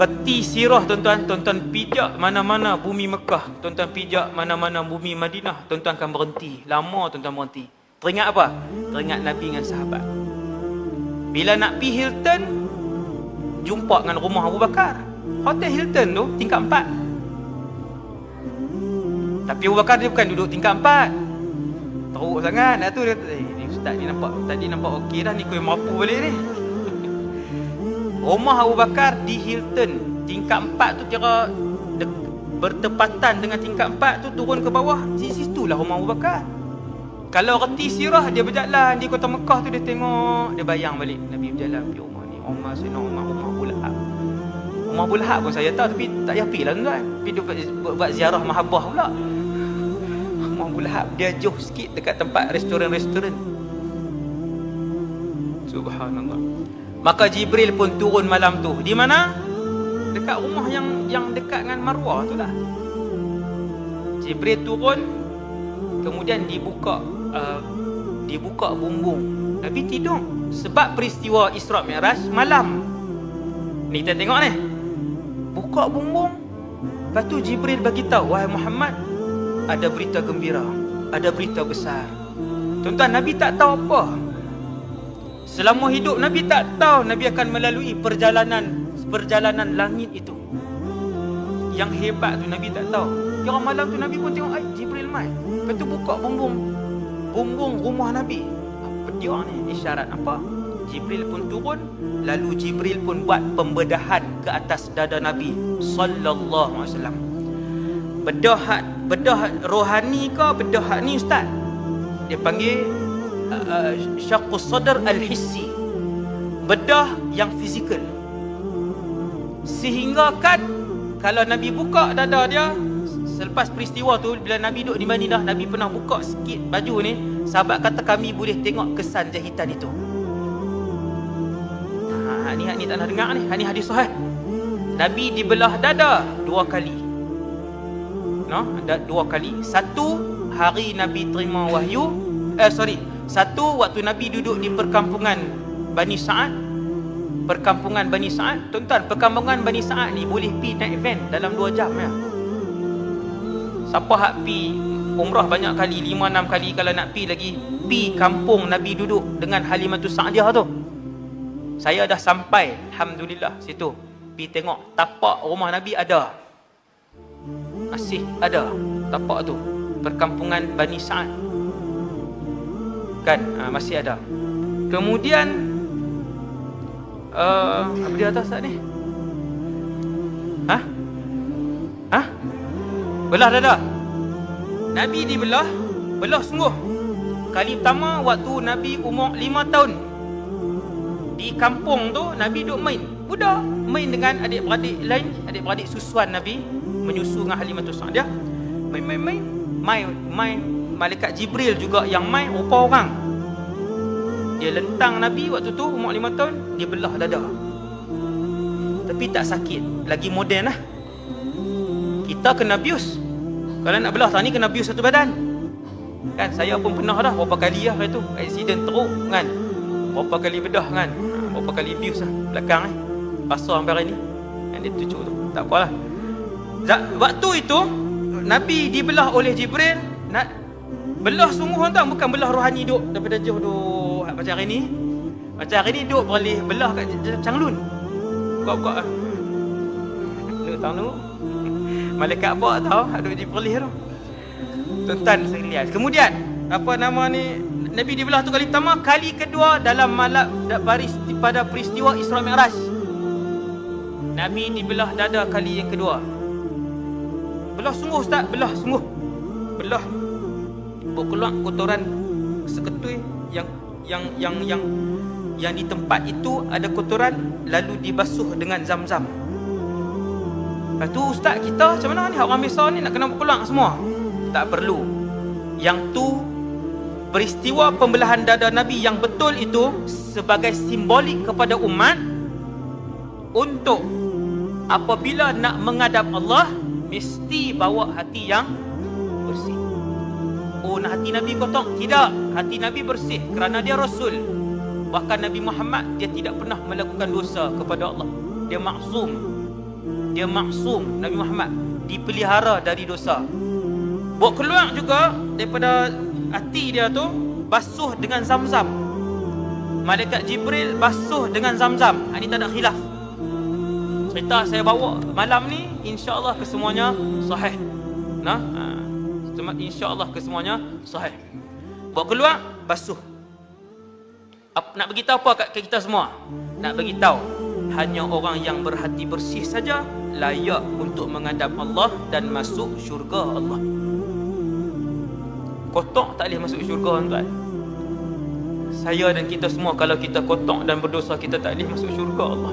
Reti sirah tuan-tuan, tuan-tuan pijak mana-mana bumi Mekah, tuan-tuan pijak mana-mana bumi Madinah, tuan-tuan akan berhenti. Lama tuan-tuan berhenti. Teringat apa? Teringat Nabi dengan sahabat. Bila nak pi Hilton, jumpa dengan rumah Abu Bakar. Hotel Hilton tu tingkat 4. Tapi Abu Bakar dia bukan duduk tingkat 4. Teruk sangat. Dah tu dia, ni ustaz ni nampak okey dah, ni kau yang mampu balik ni. Rumah Abu Bakar di Hilton, tingkat 4 tu kira bertepatan dengan tingkat 4 tu, turun ke bawah, di situlah rumah Abu Bakar. Kalau reti sirah, dia berjalan di kota Mekah tu, dia tengok, dia bayang balik Nabi berjalan pergi rumah ni, rumah Abu Lahab. Rumah Abu Lahab pun saya tahu, tapi tak payah pergi lah tuan. Pergi dia buat ziarah mahabbah pula. Rumah Abu Lahab dia jauh sikit dekat tempat restoran-restoran. Subhanallah. Maka Jibril pun turun malam tu. Di mana? Dekat rumah yang dekat dengan Marwah tu lah. Jibril turun, kemudian dibuka bumbung. Nabi tidur. Sebab peristiwa Isra Mi'raj malam. Ni kita tengok ni. Buka bumbung. Lepas tu Jibril bagi tahu, wahai Muhammad, ada berita gembira, ada berita besar. Tuan-tuan, Nabi tak tahu apa. Selama hidup Nabi tak tahu Nabi akan melalui perjalanan langit itu. Yang hebat tu Nabi tak tahu. Kira malam tu Nabi pun tengok, Jibril mai. Lepas tu buka bumbung rumah Nabi. Dia ni isyarat apa? Jibril pun turun. Lalu Jibril pun buat pembedahan ke atas dada Nabi sallallahu alaihi wasallam. Bedah rohani ke bedah ni ustaz? Dia panggil syaqqus sadr al-hissi. Bedah yang fizikal. Sehingga kan kalau Nabi buka dada dia selepas peristiwa tu, bila Nabi duduk di Madinah, Nabi pernah buka sikit baju ni. Sahabat kata kami boleh tengok kesan jahitan itu. Ni tak nak dengar ni. Ni hadis sahih. Nabi dibelah dada 2 kali. Ada 2 kali. Satu hari Nabi terima wahyu. Satu waktu Nabi duduk di perkampungan Bani Sa'ad. Tuan-tuan, perkampungan Bani Sa'ad ni boleh pi naik van dalam 2 jam ya. Siapa hak pi umrah banyak kali, 5-6 kali kalau nak pi lagi, pi kampung Nabi duduk dengan Halimatus Sa'diyah tu. Saya dah sampai, alhamdulillah situ. Pi tengok tapak rumah Nabi ada. Masih ada tapak tu. Perkampungan Bani Sa'ad. Kan, masih ada. Kemudian apa dia atas ni? Belah dada. Nabi dibelah, sungguh. Kali pertama waktu Nabi umur 5 tahun. Di kampung tu Nabi duk main. Budak main dengan adik-beradik lain, adik-beradik susuan Nabi, menyusu dengan Halimatus Sa'diyah. Main. Malaikat Jibril juga yang main rupa orang. Dia lentang Nabi waktu tu umur 5 tahun, dia belah dada. Tapi tak sakit, lagi moden lah. Kita kena bius. Kalau nak belah tadi kena bius satu badan. Kan saya pun pernah dah berapa kali lah tu, accident teruk kan. Berapa kali bedah kan. Berapa kali bius lah belakang pasal sampai hari ni. Yang dia tunjuk tu. Tak apalah. Waktu itu Nabi dibelah oleh Jibril. Nak belah sungguh tuan, bukan belah rohani duk daripada jauh duk macam hari ni. Macam hari ni duk boleh belah kat Changlun. Buka-buka. Nak tahu tu. Malaikat apa tahu ada Jibril tu. Tuan-tuan sekalian. Kemudian apa nama ni, Nabi dibelah tu kali pertama, kali kedua dalam malam pada peristiwa Isra Mi'raj. Nabi dibelah dada kali yang kedua. Belah sungguh ustaz, belah sungguh. Belah. Keluar kotoran seketui yang di tempat itu ada kotoran, lalu dibasuh dengan Zam-Zam. Lepas tu ustaz, kita macam mana ni, orang biasa ni nak kena berkeluar semua? Tak perlu. Yang tu peristiwa pembelahan dada Nabi yang betul itu sebagai simbolik kepada umat untuk apabila nak menghadap Allah mesti bawa hati yang bersih. Oh, nak hati Nabi kotor? Tidak. Hati Nabi bersih kerana dia Rasul. Bahkan Nabi Muhammad, dia tidak pernah melakukan dosa kepada Allah. Dia maksum. Nabi Muhammad dipelihara dari dosa. Bawa keluar juga daripada hati dia tu, basuh dengan Zam-Zam. Malaikat Jibril basuh dengan Zam-Zam. Ini tak ada khilaf. Cerita saya bawa malam ni, insya-Allah kesemuanya sahih. InsyaAllah kesemuanya sahih. Bawa keluar, basuh. Nak beritahu apa kat kita semua? Nak beritahu hanya orang yang berhati bersih saja layak untuk menghadap Allah dan masuk syurga Allah. Kotor tak boleh masuk syurga tuan. Saya dan kita semua, kalau kita kotor dan berdosa, kita tak boleh masuk syurga Allah.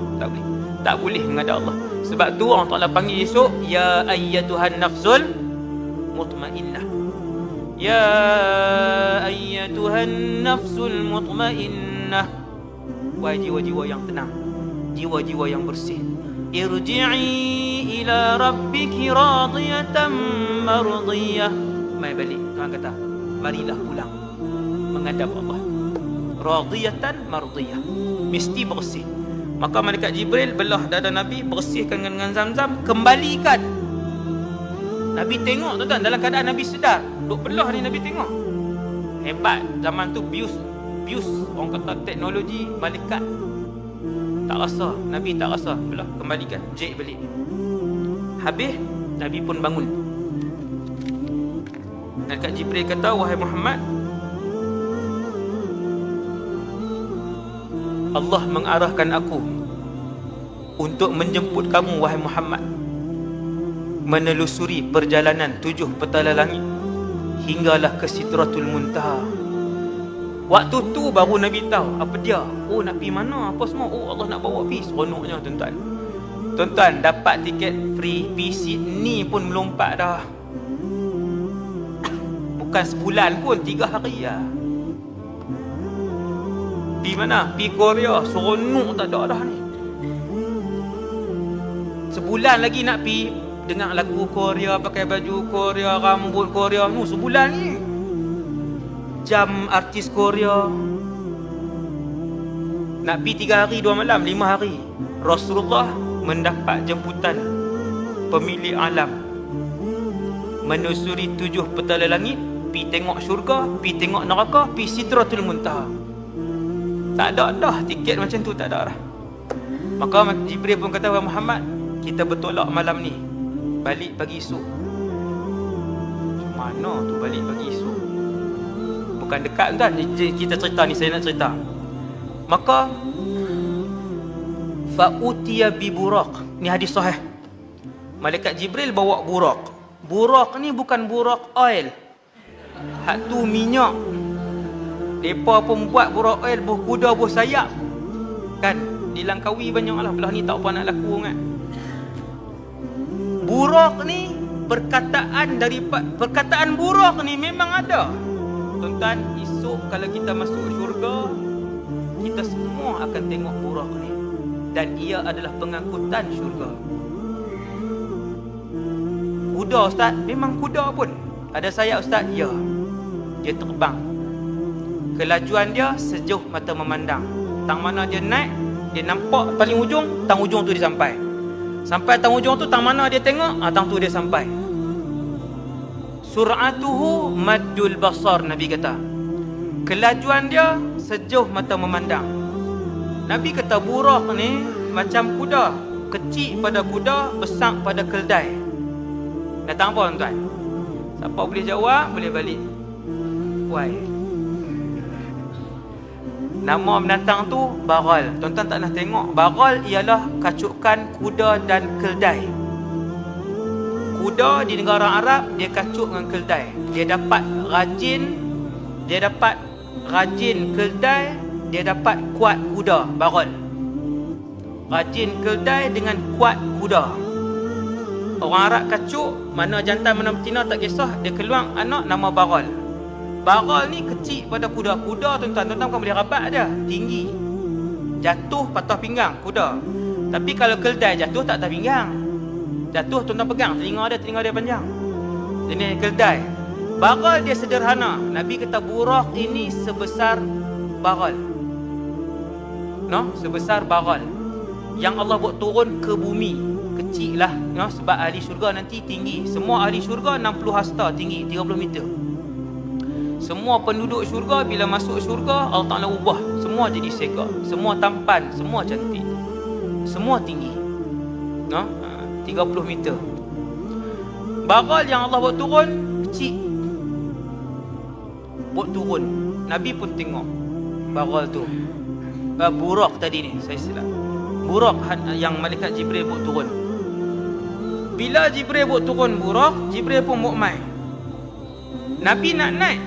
Tak boleh menghadap Allah. Sebab tu Allah Ta'ala panggil esok, ya ayyatuhan nafsul mutmainnah. Ya ayyatuhan nafsul mutmainnah. Wahai jiwa-jiwa yang tenang, jiwa-jiwa yang bersih, irji'i ila rabbiki radiyatan mardiyah. Mai balik, Tuhan kata, marilah pulang menghadap Allah. Radiyatan mardiyah, mesti bersih. Maka malaikat Jibril belah dada Nabi, bersihkan dengan Zam-Zam, kembalikan. Nabi tengok tuan-tuan, dalam keadaan Nabi sedar. Duk belah ni Nabi tengok. Hebat, zaman tu bius orang kata teknologi malaikat. Tak rasa, Nabi tak rasa. Belah, kembalikan, jek balik. Habis, Nabi pun bangun. Malaikat Jibril kata, wahai Muhammad, Allah mengarahkan aku untuk menjemput kamu, wahai Muhammad, menelusuri perjalanan 7 petala langit hinggalah ke Sidratul Muntaha. Waktu tu baru Nabi tahu apa dia. Oh, nak pergi mana, apa semua. Oh, Allah nak bawa pergi. Seronoknya tuan-tuan. Tuan-tuan dapat tiket free pergi Sydney pun melompat dah. Bukan sebulan pun, 3 hari lah. Pergi mana? Pergi Korea. Seronok tak ada dah ni. Sebulan lagi nak pergi dengar lagu Korea, pakai baju Korea, rambut Korea. Sebulan ni. Jam artis Korea. Nak pergi 3 hari 2 malam, 5 hari. Rasulullah mendapat jemputan pemilik alam, menusuri 7 petala langit, pergi tengok syurga, pergi tengok neraka, pergi Sidratul Muntaha. Tak ada dah tiket macam tu, tak ada dah. Maka Jibril pun kata, wahai Muhammad, kita bertolak malam ni, balik pagi esok. Mana tu balik pagi esok? Bukan dekat kan? Kita cerita ni, saya nak cerita. Maka fa'utiya bi buraq. Ni hadis sahih. Malaikat Jibril bawa buraq. Buraq ni bukan buraq oil. Hak tu minyak. Depa pun buat buraq oil buh kuda buh sayap. Kan? Di Langkawi banyaklah. Belah ni tak apa nak laku kan. Buraq ni perkataan buraq ni memang ada. Tuan-tuan, esok kalau kita masuk syurga, kita semua akan tengok buraq ni. Dan ia adalah pengangkutan syurga. Kuda ustaz? Memang kuda pun. Ada sayap ustaz? Ya. Dia terbang. Kelajuan dia sejauh mata memandang. Tang mana dia naik, dia nampak paling ujung, tang ujung tu dia sampai. Sampai tang ujung tu, tang mana dia tengok, tang tu dia sampai. Sur'atuhu maddul basar, Nabi kata. Kelajuan dia sejauh mata memandang. Nabi kata buraq ni macam kuda. Kecil pada kuda, besar pada keldai. Datang apa tuan-tuan? Siapa boleh jawab, boleh balik. Why? Nama binatang tu baral. Tuan-tuan tak nak tengok. Baral ialah kacukan kuda dan keldai. Kuda di negara Arab, dia kacuk dengan keldai. Dia dapat rajin keldai, dia dapat kuat kuda, baral. Rajin keldai dengan kuat kuda. Orang Arab kacuk, mana jantan mana betina tak kisah, dia keluar anak nama baral. Baral ni kecil pada kuda. Kuda tuan-tuan bukan boleh rabat dia, tinggi. Jatuh patah pinggang kuda. Tapi kalau keldai jatuh tak patah pinggang. Jatuh tuan-tuan pegang, telinga dia panjang. Ini keldai. Baral dia sederhana. Nabi kata buraq ini sebesar baral. Sebesar baral. Yang Allah buat turun ke bumi. Kecil lah. Sebab ahli syurga nanti tinggi. Semua ahli syurga 60 hasta tinggi, 30 meter. Semua penduduk syurga bila masuk syurga, Allah Ta'ala ubah. Semua jadi segak. Semua tampan, semua cantik. Semua tinggi. 30 meter. Baral yang Allah buat turun kecil. Buat turun. Nabi pun tengok baral tu. Buraq tadi ni, saya silap. Buraq yang malaikat Jibril buat turun. Bila Jibril buat turun buraq, Jibril pun buat mai. Nabi nak naik.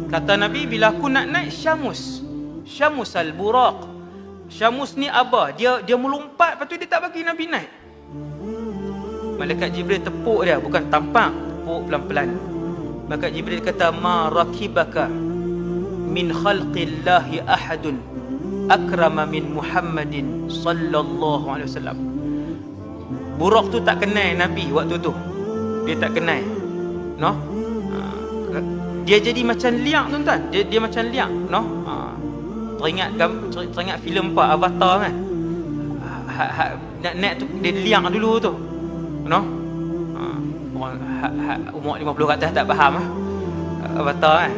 Kata Nabi, bila aku nak naik Syamus al-buraq. Syamus ni apa? Dia melompat, lepas tu dia tak bagi Nabi naik. Malaikat Jibril tepuk dia, bukan tampak, tepuk pelan-pelan. Malaikat Jibril kata, ma rakibaka min khalqillahi ahadun akrama min Muhammadin sallallahu alaihi wasallam. Buraq tu tak kenal Nabi waktu tu. Dia tak kenal. No? Dia jadi macam liang tuan-tuan. Dia macam liang, no? Teringat filem apa Avatar kan? Nak tu dia liang dulu tu. No? Orang umur 50 ke atas tak faham Avatar kan?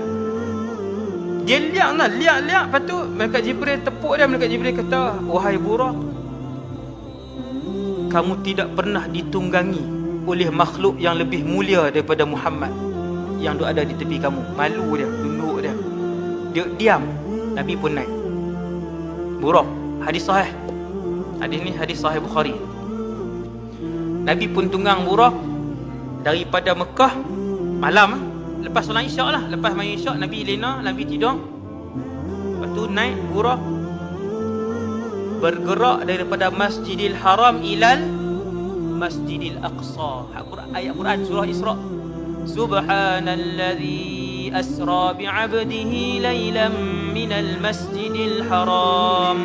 Dia liang lah, liang. Lepas tu Malaikat Jibril tepuk dia. Malaikat Jibril kata, wahai Buraq, kamu tidak pernah ditunggangi oleh makhluk yang lebih mulia daripada Muhammad yang ada di tepi kamu. Malu dia, tunduk dia. Dia diam. Nabi pun naik. Buraq, hadis sahih. Hadis ni hadis sahih Bukhari. Nabi pun tunggang Buraq daripada Mekah malam. Lepas solat isyak lah. Lepas main isyak, Nabi lena, Nabi tidur. Lepas tu naik Buraq, bergerak daripada Masjidil Haram ilal Masjidil Aqsa. Ayat Quran surah Isra. Subhanalladzi asra bi'abdihi laylan minal Masjidil Haram.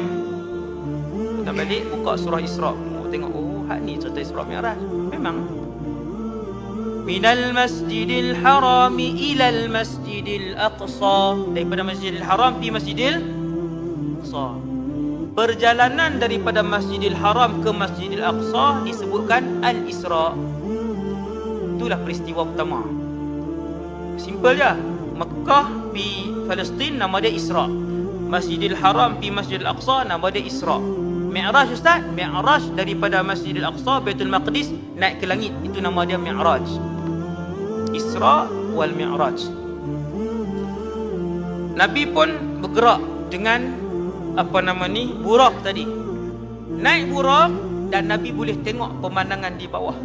Kita balik buka surah Isra. Tengok, oh hak ni cerita Isra Mi'raj. Memang minal Masjidil Haram ilal Masjidil Aqsa. Daripada Masjidil Haram pergi Masjidil Aqsa. Perjalanan daripada Masjidil Haram ke Masjidil Aqsa disebutkan Al-Isra. Itulah peristiwa pertama. Simple je. Mekah pi Palestin nama dia Isra. Masjidil Haram pi Masjidil Aqsa nama dia Isra. Mi'raj ustaz, Mi'raj daripada Masjidil Aqsa Baitul Maqdis naik ke langit, itu nama dia Mi'raj. Isra wal Mi'raj. Nabi pun bergerak dengan Buraq tadi. Naik Buraq dan Nabi boleh tengok pemandangan di bawah.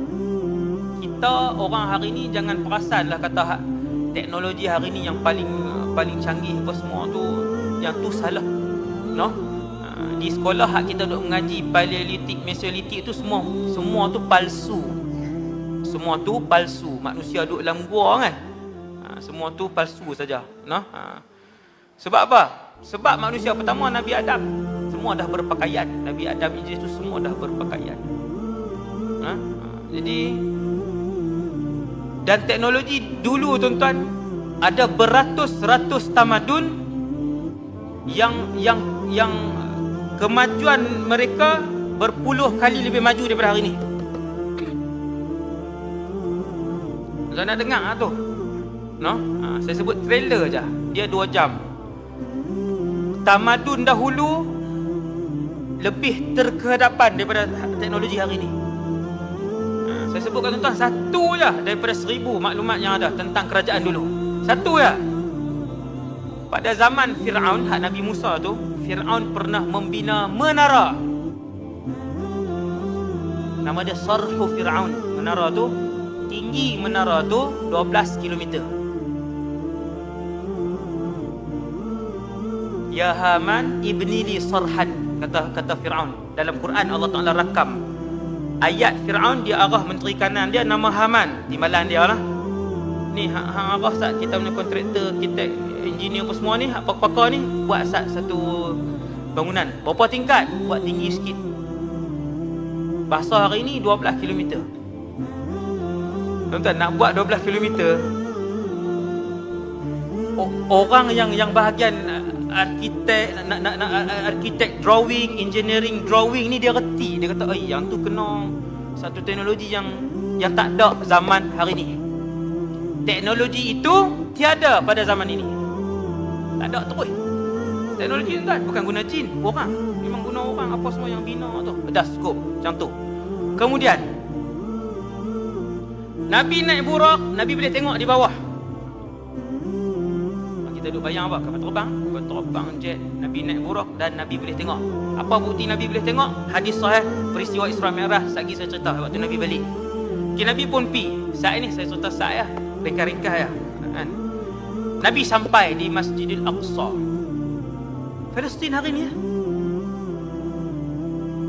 Kita orang hari ni jangan perasanlah kata teknologi hari ni yang paling canggih apa semua tu, yang tu salah. No? Di sekolah hak kita duk mengaji paleolitik, mesolitik tu semua tu palsu. Semua tu palsu. Manusia duduk dalam gua kan. Semua tu palsu saja. No? Sebab apa? Sebab manusia pertama Nabi Adam semua dah berpakaian. Nabi Adam Idris tu semua dah berpakaian. Jadi dan teknologi dulu tuan-tuan ada beratus-ratus tamadun yang kemajuan mereka berpuluh kali lebih maju daripada hari ni. Tuan nak dengar tu. No? Saya sebut trailer je. Dia 2 jam. Tamadun dahulu lebih terkehadapan daripada teknologi hari ni. Saya sebutkan tuan-tuan satu je daripada 1000 maklumat yang ada tentang kerajaan dulu. Satu je. Pada zaman Fir'aun, hak Nabi Musa tu, Fir'aun pernah membina menara. Nama dia Sarhu Fir'aun. Menara tu, tinggi menara tu 12 km. Ya Haman ibni li sarhan, kata Fir'aun. Dalam Quran Allah Ta'ala rakam ayat Fir'aun, dia arah menteri kanan dia nama Haman, timbalan dia lah. Ni hang arah sat kita punya kontraktor, kita engineer apa semua ni, hak pakar-pakar ni buat satu bangunan. Berapa tingkat? Buat tinggi sikit. Bahasa hari ni 12 km. Tuan-tuan nak buat 12 km, orang yang bahagian arkitek drawing, engineering drawing ni dia reti. Dia kata, yang tu kena satu teknologi yang tak ada zaman hari ni. Teknologi itu tiada pada zaman ini. Tak ada terus. Teknologi tu kan bukan guna jin, orang. Memang guna orang, apa semua yang bina tu. Dah skop macam tu. Kemudian Nabi naik Buraq, Nabi boleh tengok di bawah. Kita duk bayang apa? Kapal terbang jet. Nabi naik Buraq dan Nabi boleh tengok. Apa bukti Nabi boleh tengok? Hadis sahih peristiwa Isra Mi'raj. Lagi saya cerita waktu Nabi balik. Okay, Nabi pun saat ini saya cerita saat ringkas-ringkas kan. Nabi sampai di Masjidil Aqsa, Palestin hari ni.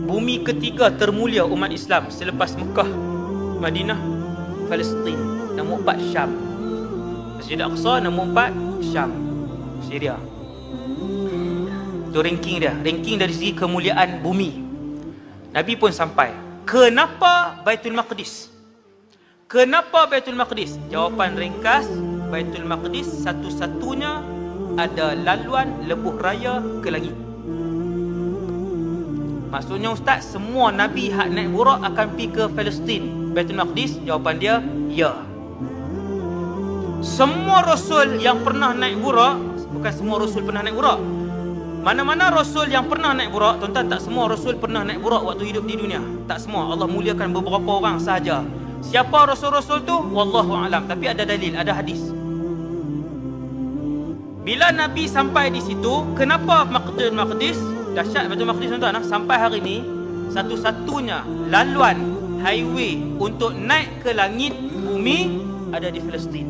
Bumi ketiga termulia umat Islam selepas Mekah, Madinah, Palestin. Nombor 4 Syam. Masjid Aqsa nombor 4 Syam, Syria. Tu ranking dia, ranking dari segi kemuliaan bumi. Nabi pun sampai. Kenapa Baitul Maqdis? Kenapa Baitul Maqdis? Jawapan ringkas, Baitul Maqdis satu-satunya ada laluan lebuh raya ke langit. Maksudnya ustaz, semua Nabi hak naik burak akan pergi ke Palestin, Baitul Maqdis? Jawapan dia, ya. Semua Rasul yang pernah naik burak, bukan semua Rasul pernah naik burak. Mana-mana Rasul yang pernah naik burak, tuan-tuan, tak semua Rasul pernah naik burak waktu hidup di dunia. Tak semua. Allah muliakan beberapa orang sahaja. Siapa Rasul-Rasul tu? Wallahu alam. Tapi ada dalil, ada hadis. Bila Nabi sampai di situ, kenapa Baitul Maqdis? Dahsyat Baitul Maqdis, tuan-tuan. Sampai hari ni, satu-satunya laluan highway untuk naik ke langit bumi ada di Palestin.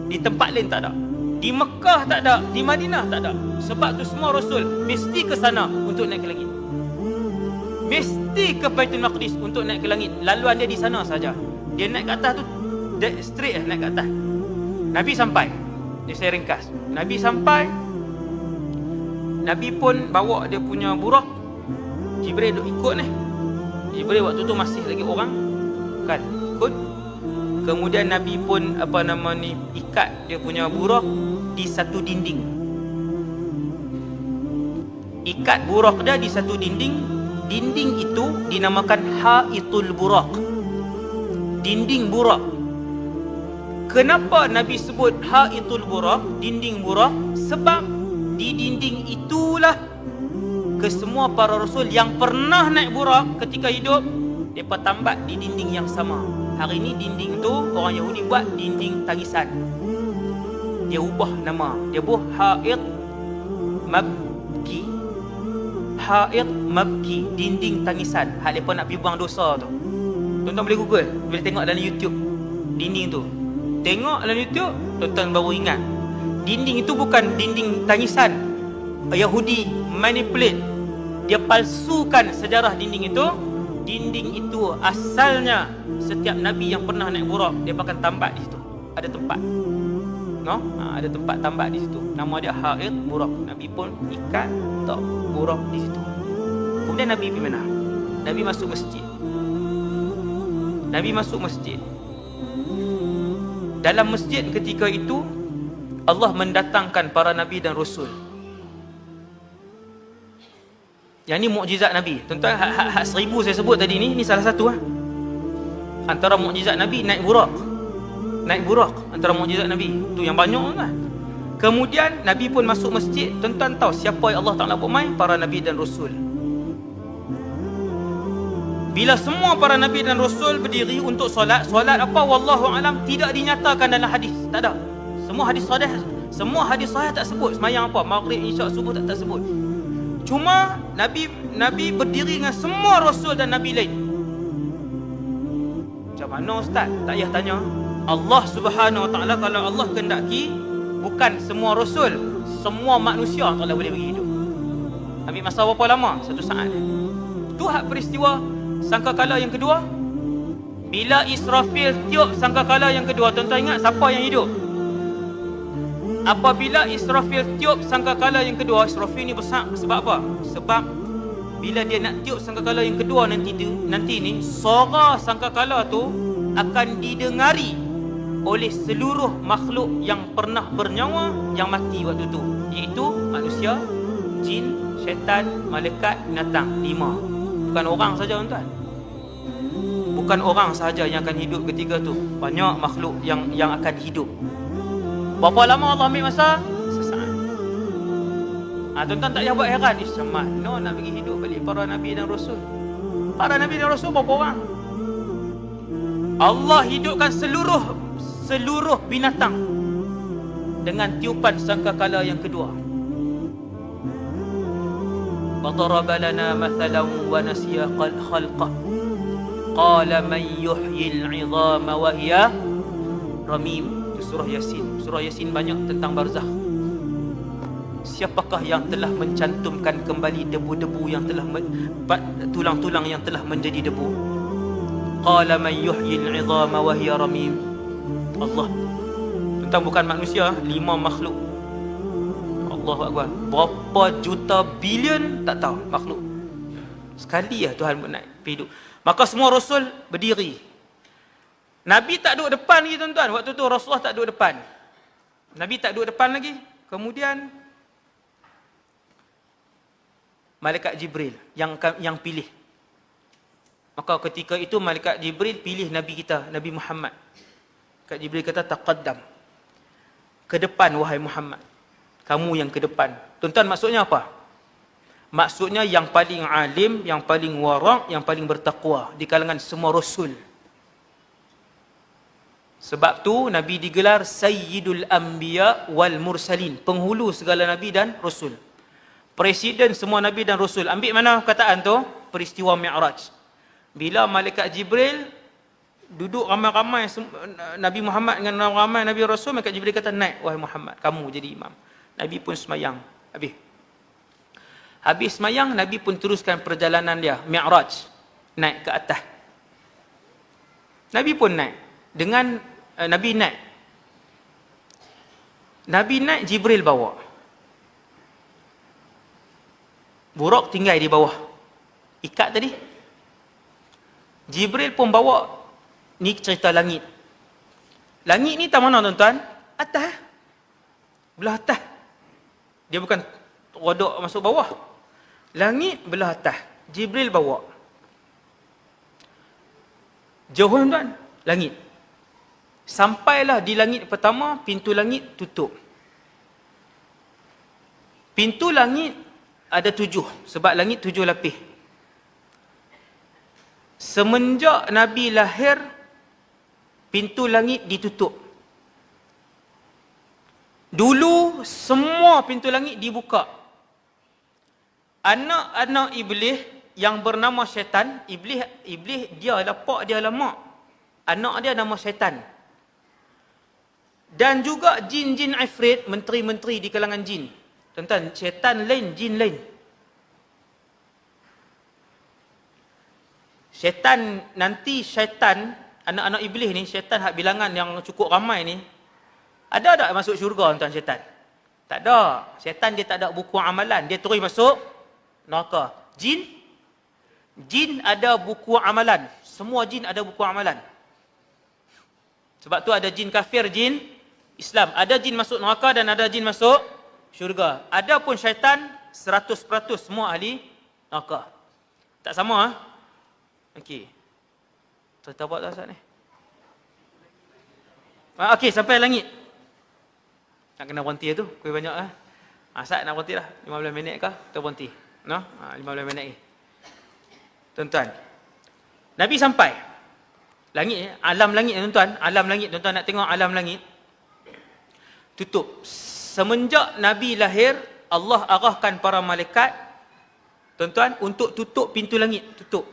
Di tempat lain tak ada. Di Mekah tak ada, di Madinah tak ada. Sebab tu semua Rasul mesti ke sana untuk naik ke langit. Mesti ke Baitul Maqdis untuk naik ke langit. Laluan dia di sana saja. Dia naik ke atas tu straight naik ke atas. Nabi sampai. Ini saya ringkas. Nabi sampai. Nabi pun bawa dia punya burak. Jibril duk ikut ni. Jibril waktu tu masih lagi orang kan ikut. Kemudian Nabi pun ikat dia punya burak di satu dinding. Ikat burak dia di satu dinding. Dinding itu dinamakan Haitul Burak. Dinding burak. Kenapa Nabi sebut Haitul Burak, dinding burak? Sebab di dinding itulah kesemua para Rasul yang pernah naik burak ketika hidup, mereka tambat di dinding yang sama. Hari ni dinding tu orang Yahudi buat dinding tangisan. Dia ubah nama. Dia buat Hait Mabki. Hait Mabki, dinding tangisan. Hak mereka nak pergi buang dosa tu. Tuan-tuan boleh Google, boleh tengok dalam YouTube dinding tu. Tengok dalam YouTube, tuan-tuan baru ingat. Dinding itu bukan dinding tangisan. Yahudi manipulate. Dia palsukan sejarah dinding itu. Dinding itu asalnya setiap Nabi yang pernah naik burak, dia akan tambat di situ. Ada tempat. No? Ada tempat tambat di situ. Nama dia Hait Burak. Nabi pun ikat tak burak di situ. Kemudian Nabi pergi mana? Nabi masuk masjid. Nabi masuk masjid. Dalam masjid ketika itu Allah mendatangkan para Nabi dan Rasul. Yang ni mukjizat Nabi. Tuan-tuan, hak 1000 saya sebut tadi ni salah satu antara mukjizat Nabi naik burak. Naik burak antara mukjizat Nabi. Tu yang banyak kan. Kemudian Nabi pun masuk masjid. Tuan-tuan tahu siapa yang Allah Taala buat main? Para Nabi dan Rasul. Bila semua para Nabi dan Rasul berdiri untuk solat, solat apa? Wallahu alam, tidak dinyatakan dalam hadis. Tak ada. Semua hadis sahih tak sebut semayang apa, maghrib, isyak, subuh tak sebut. Cuma Nabi berdiri dengan semua Rasul dan Nabi lain. Macam mana ustaz? Tak payah tanya. Allah Subhanahu Wa Taala, kalau Allah kehendaki, bukan semua Rasul, semua manusia Allah boleh bagi hidup. Ambil masa berapa lama? Satu saat. Itu hak peristiwa sangkakala yang kedua. Bila Israfil tiup sangkakala yang kedua, tuan-tuan ingat siapa yang hidup? Apabila Israfil tiup sangkakala yang kedua, Israfil ni besar sebab apa? Sebab bila dia nak tiup sangkakala yang kedua nanti ni, suara sangkakala tu akan didengari oleh seluruh makhluk yang pernah bernyawa yang mati waktu tu, iaitu manusia, jin, syaitan, malaikat, binatang. 5. Bukan orang saja, tuan-tuan. Bukan orang sahaja yang akan hidup ketika tu. Banyak makhluk yang akan hidup. Berapa lama Allah ambil masa? Sesaat. Tuan-tuan tak payah buat heran. Macam mana nak bagi hidup balik para Nabi dan Rasul? Para Nabi dan Rasul berapa orang? Allah hidupkan seluruh binatang dengan tiupan sangkakala yang kedua. وَضَرَبَ لَنَا مَثَلًا وَنَسِيَ خَلْقَهُ قَالَ مَنْ يُحْيِي الْعِظَامَ وَهِيَ رَمِيمٌ. Surah Yasin. Surah Yasin banyak tentang barzakh. Siapakah yang telah mencantumkan kembali debu-debu yang telah tulang-tulang yang telah menjadi debu? Qala man yuhyil 'idhama wa hiya ramim. Allah. Tentang bukan manusia, 5 makhluk. Allahu Akbar. Berapa juta bilion tak tahu makhluk. Sekali lah Tuhan buat naik pergi hidup. Maka semua Rasul berdiri. Nabi tak duduk depan lagi tuan-tuan. Waktu tu Rasulullah tak duduk depan. Nabi tak duduk depan lagi. Kemudian Malaikat Jibril yang pilih. Maka ketika itu Malaikat Jibril pilih Nabi kita, Nabi Muhammad. Malaikat Jibril kata, taqaddam. Ke depan wahai Muhammad. Kamu yang ke depan. Tuan-tuan, maksudnya apa? Maksudnya yang paling alim, yang paling wara', yang paling bertakwa di kalangan semua Rasul. Sebab tu Nabi digelar Sayyidul Anbiya wal Mursalin. Penghulu segala Nabi dan Rasul. Presiden semua Nabi dan Rasul. Ambil mana kataan tu? Peristiwa Mi'raj. Bila Malaikat Jibril duduk ramai-ramai Nabi Muhammad dengan ramai Nabi Rasul, Malaikat Jibril kata, naik wahai Muhammad, kamu jadi imam. Nabi pun semayang. Habis semayang, Nabi pun teruskan perjalanan dia, Mi'raj. Naik ke atas. Nabi pun naik. Nabi naik, Jibril bawa. Buraq tinggal di bawah. Ikat tadi. Jibril pun bawa. Ni cerita langit. Langit ni tak mana tuan-tuan? Atas. Belah atas. Dia bukan rodok masuk bawah. Langit belah atas. Jibril bawa. Jauh tuan-tuan. Langit. Sampailah di langit pertama, pintu langit tutup. Pintu langit ada 7. Sebab langit 7 lapis. Semenjak Nabi lahir, pintu langit ditutup. Dulu semua pintu langit dibuka. Anak-anak iblis yang bernama syaitan, iblis dia lah pak, dia lah mak. Anak dia nama syaitan. Dan juga jin-jin ifrit, menteri-menteri di kalangan jin. Tuan-tuan, syaitan lain, jin lain. Syaitan, nanti syaitan, anak-anak iblis ni, syaitan hak bilangan yang cukup ramai ni, ada tak masuk syurga tuan syaitan? Tak ada. Syaitan dia tak ada buku amalan, dia terus masuk neraka. Jin ada buku amalan. Semua jin ada buku amalan. Sebab tu ada jin kafir, jin Islam. Ada jin masuk neraka dan ada jin masuk syurga. Ada pun syaitan 100% semua ahli neraka. Tak sama ah? Okey. Cerita apa tak Ustaz ni? Okey, sampai langit. Nak kena berhenti tu, kuih banyak lah. Ustaz nak berhenti dah. 15 minit kah? Kita berhenti. No? 15 minit lagi. Tuan-tuan. Nabi sampai. Langit, alam langit tuan-tuan. Alam langit, tuan-tuan nak tengok alam langit. Tutup. Semenjak Nabi lahir, Allah arahkan para malaikat, tuan-tuan, untuk tutup pintu langit. Tutup.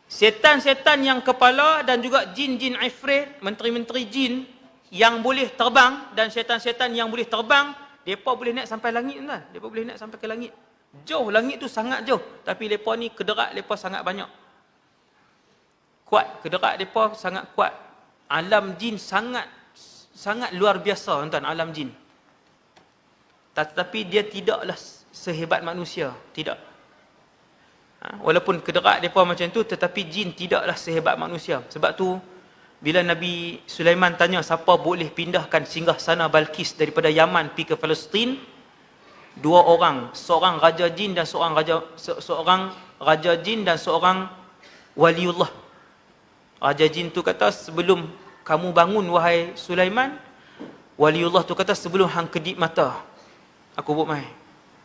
Setan-setan yang kepala dan juga jin-jin ifrit, menteri-menteri jin yang boleh terbang dan setan-setan yang boleh terbang, mereka boleh naik sampai langit tuan. Mereka boleh naik sampai ke langit. Jauh, langit tu sangat jauh. Tapi mereka ni kederat mereka sangat banyak. Kuat, kederat mereka sangat kuat. Alam jin sangat luar biasa tuan, alam jin. Tetapi dia tidaklah sehebat manusia. Tidak. Walaupun kederat mereka macam tu, tetapi jin tidaklah sehebat manusia. Sebab tu, bila Nabi Sulaiman tanya siapa boleh pindahkan singgahsana Balkis daripada Yaman pergi ke Palestin, 2 orang, seorang raja jin dan seorang raja jin dan seorang waliullah. Raja jin tu kata, sebelum kamu bangun wahai Sulaiman, waliullah tu kata, sebelum hang kedip mata, aku buat mai.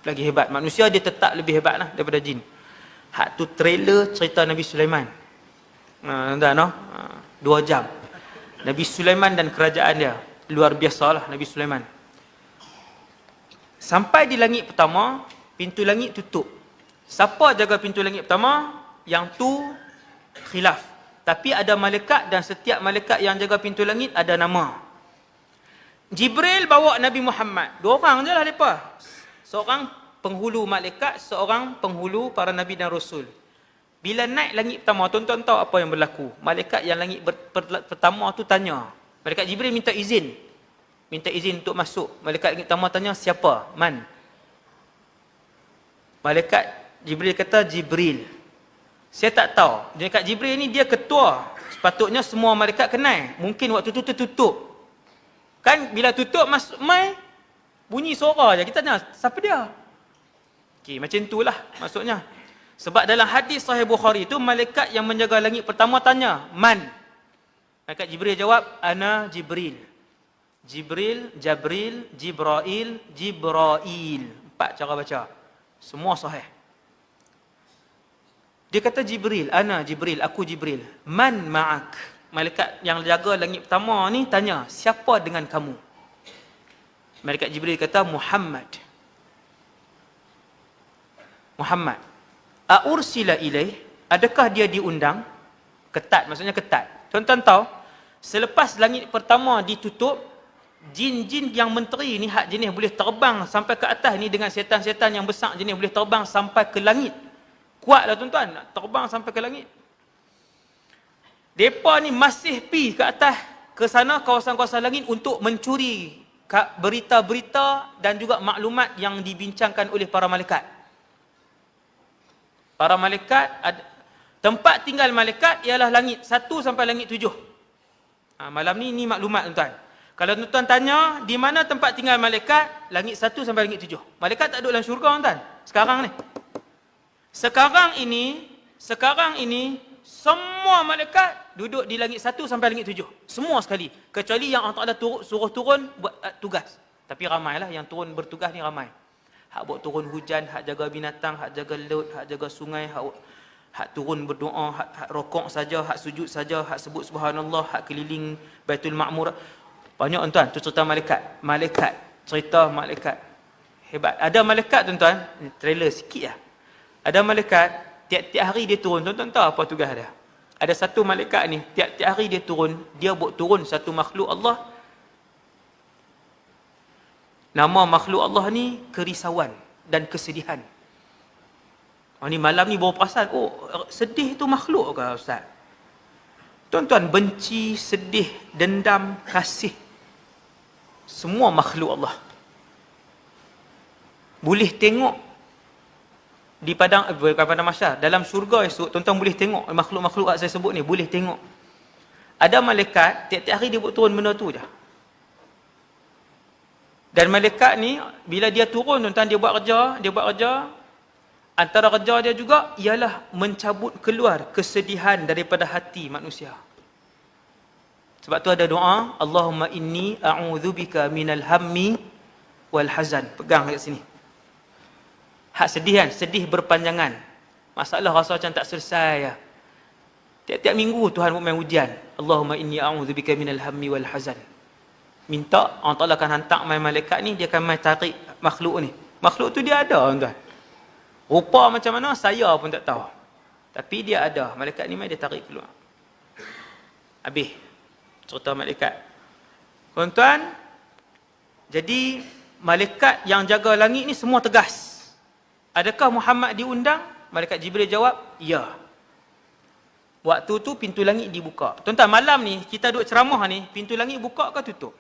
Lagi hebat. Manusia dia tetap lebih hebat lah daripada jin. Hak tu trailer cerita Nabi Sulaiman. Tuan-tuan, no? 2 jam. Nabi Sulaiman dan kerajaan dia. Luar biasalah Nabi Sulaiman. Sampai di langit pertama, pintu langit tutup. Siapa jaga pintu langit pertama? Yang tu khilaf. Tapi ada malaikat dan setiap malaikat yang jaga pintu langit ada nama. Jibril bawa Nabi Muhammad. 2 orang je lah mereka. Seorang penghulu malaikat, seorang penghulu para Nabi dan Rasul. Bila naik langit pertama, tuan-tuan tahu apa yang berlaku. Malaikat yang langit pertama tu tanya. Malaikat Jibril minta izin. minta izin untuk masuk. Malaikat langit pertama tanya, siapa? Man? Malaikat Jibril kata, Jibril. Saya tak tahu. Malaikat Jibril ni dia ketua. Sepatutnya semua malaikat kenal. Mungkin waktu tu tertutup. Kan bila tutup masuk mai, bunyi suara je. Kita tanya, siapa dia? Okey, macam itulah maksudnya. Sebab dalam hadis Sahih Bukhari tu, malaikat yang menjaga langit pertama tanya, man? Malaikat Jibril jawab, ana Jibril. Jibril, Jabril, Jibrail, Jibrail. 4 cara baca. Semua sahih. Dia kata Jibril, ana Jibril, aku Jibril. Man ma'ak? Malaikat yang jaga langit pertama ni tanya, siapa dengan kamu? Malaikat Jibril kata, Muhammad. Muhammad. A'ursila ilaih? Adakah dia diundang? Ketat, maksudnya ketat. Tuan-tuan tahu, selepas langit pertama ditutup, jin-jin yang menteri ni hak jenis boleh terbang sampai ke atas ni dengan setan-setan yang besar jenis boleh terbang sampai ke langit. Kuatlah tuan-tuan, nak terbang sampai ke langit. Depa ni masih pi ke atas, ke sana kawasan-kawasan langit untuk mencuri berita-berita dan juga maklumat yang dibincangkan oleh para malaikat. Para malaikat, tempat tinggal malaikat ialah langit 1 sampai langit 7. Malam ni maklumat tuan-tuan. Kalau tuan-tuan tanya, di mana tempat tinggal malaikat? Langit 1 sampai langit 7. Malaikat tak duduk dalam syurga tuan-tuan. Sekarang ni. Sekarang ini, semua malaikat duduk di langit 1 sampai langit 7. Semua sekali. Kecuali yang Allah Ta'ala suruh turun buat tugas. Tapi ramailah yang turun bertugas ni ramai. Hak buat turun hujan, hak jaga binatang, hak jaga laut, hak jaga sungai, hak turun berdoa, hak rokok saja, hak sujud saja, hak sebut subhanallah, hak keliling Baitul Ma'mur. Banyak tuan-tuan, tu cerita malaikat. Cerita malaikat. Hebat. Ada malaikat tuan-tuan, trailer sikit lah. Ada malaikat, tiap-tiap hari dia turun. Tuan-tuan tahu apa tugas dia? Ada satu malaikat ni, tiap-tiap hari dia turun. Dia buat turun satu makhluk Allah. Nama makhluk Allah ni, kerisauan dan kesedihan. Ni malam ni baru perasan, sedih tu makhluk ke Ustaz? Tuan-tuan, benci, sedih, dendam, kasih. Semua makhluk Allah. Boleh tengok di padang mahsyar, dalam syurga esok, tuan-tuan boleh tengok makhluk-makhluk yang saya sebut ni, boleh tengok. Ada malaikat, tiap-tiap hari dia buat turun benda tu je. Dan malaikat ni, bila dia turun, tuan-tuan, dia buat kerja, antara kerja dia juga, ialah mencabut keluar kesedihan daripada hati manusia. Sebab tu ada doa, Allahumma inni a'udzubika minal hammi wal hazan. Pegang kat sini. Hak sedih kan? Sedih berpanjangan. Masalah rasa macam tak selesai. Tiap-tiap minggu Tuhan buat main ujian. Allahumma inni a'udzubika minal hammi wal hazan. Minta, Allah Ta'ala akan hantar main malaikat ni, dia akan main tarik makhluk ni. Makhluk tu dia ada, tuan-tuan. Rupa macam mana, saya pun tak tahu. Tapi dia ada. Malaikat ni main dia tarik keluar. Habis cerita malaikat. Tuan-tuan, jadi malaikat yang jaga langit ni semua tegas. Adakah Muhammad diundang? Malaikat Jibril jawab, ya. Waktu tu pintu langit dibuka. Tuan-tuan, malam ni kita duduk ceramah ni, pintu langit buka ke tutup?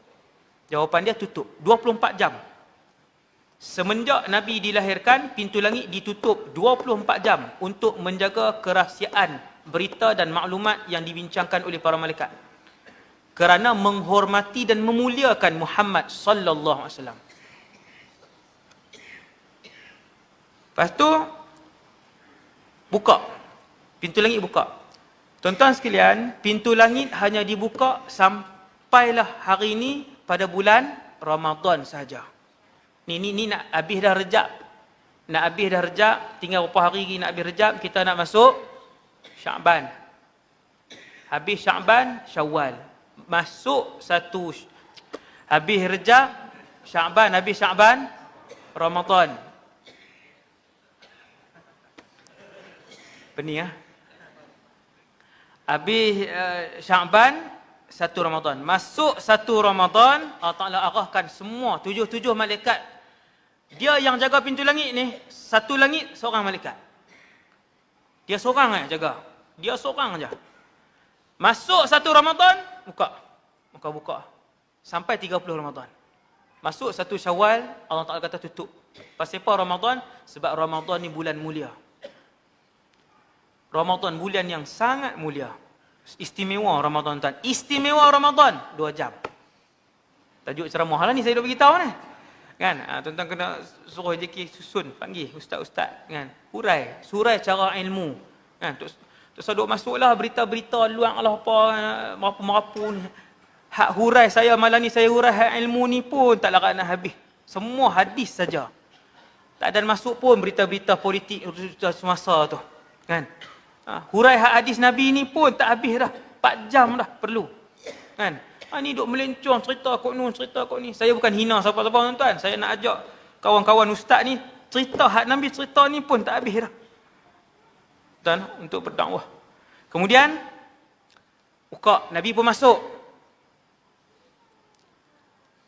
Jawapan dia tutup. 24 jam. Semenjak Nabi dilahirkan, pintu langit ditutup 24 jam untuk menjaga kerahsiaan berita dan maklumat yang dibincangkan oleh para malaikat. Kerana menghormati dan memuliakan Muhammad sallallahu alaihi wasallam. Lepas tu buka. Pintu langit buka. Tuan-tuan sekalian, pintu langit hanya dibuka sampailah hari ini pada bulan Ramadan saja. Ni nak habis dah Rejab. Nak habis dah Rejab, tinggal beberapa hari lagi nak habis Rejab, kita nak masuk Sya'ban. Habis Sya'ban, Syawal. Masuk satu habis Rejab, Sya'ban, habis Sya'ban, Ramadan. Apa ni ya? Habis Sya'ban, satu Ramadan. Masuk satu Ramadan, Allah Ta'ala arahkan semua 7 malaikat. Dia yang jaga pintu langit ni, satu langit seorang malaikat. Dia seorang jaga. Dia seorang aja. Masuk satu Ramadan, buka. Buka. Sampai 30 Ramadan. Masuk 1 Syawal, Allah Ta'ala kata tutup. Pasal apa Ramadan? Sebab Ramadan ni bulan mulia. Ramadan bulan yang sangat mulia. Istimewa Ramadan tuan. Istimewa Ramadan 2 jam. Tajuk ceramah lah ni saya dah beritahu ni. Kan? Tuan-tuan kena suruh JK susun, panggil ustaz-ustaz kan. Surai cara ilmu. Kan? Terus duk masuklah berita-berita luang lah apa merapu ni. Hak hurai saya malam ni, saya hurai hak ilmu ni pun tak larat nak habis. Semua hadis saja. Tak ada masuk pun berita-berita politik semasa tu. Kan? Hurai hak hadis Nabi ni pun tak habis dah. 4 jam dah perlu. Kan? Ni duk melencong cerita kok nun, cerita kok ni. Saya bukan hina siapa-siapa tuan-tuan. Saya nak ajak kawan-kawan ustaz ni cerita hak Nabi cerita ni pun tak habis dah. Dan untuk berdakwah. Kemudian buka, Nabi pun masuk.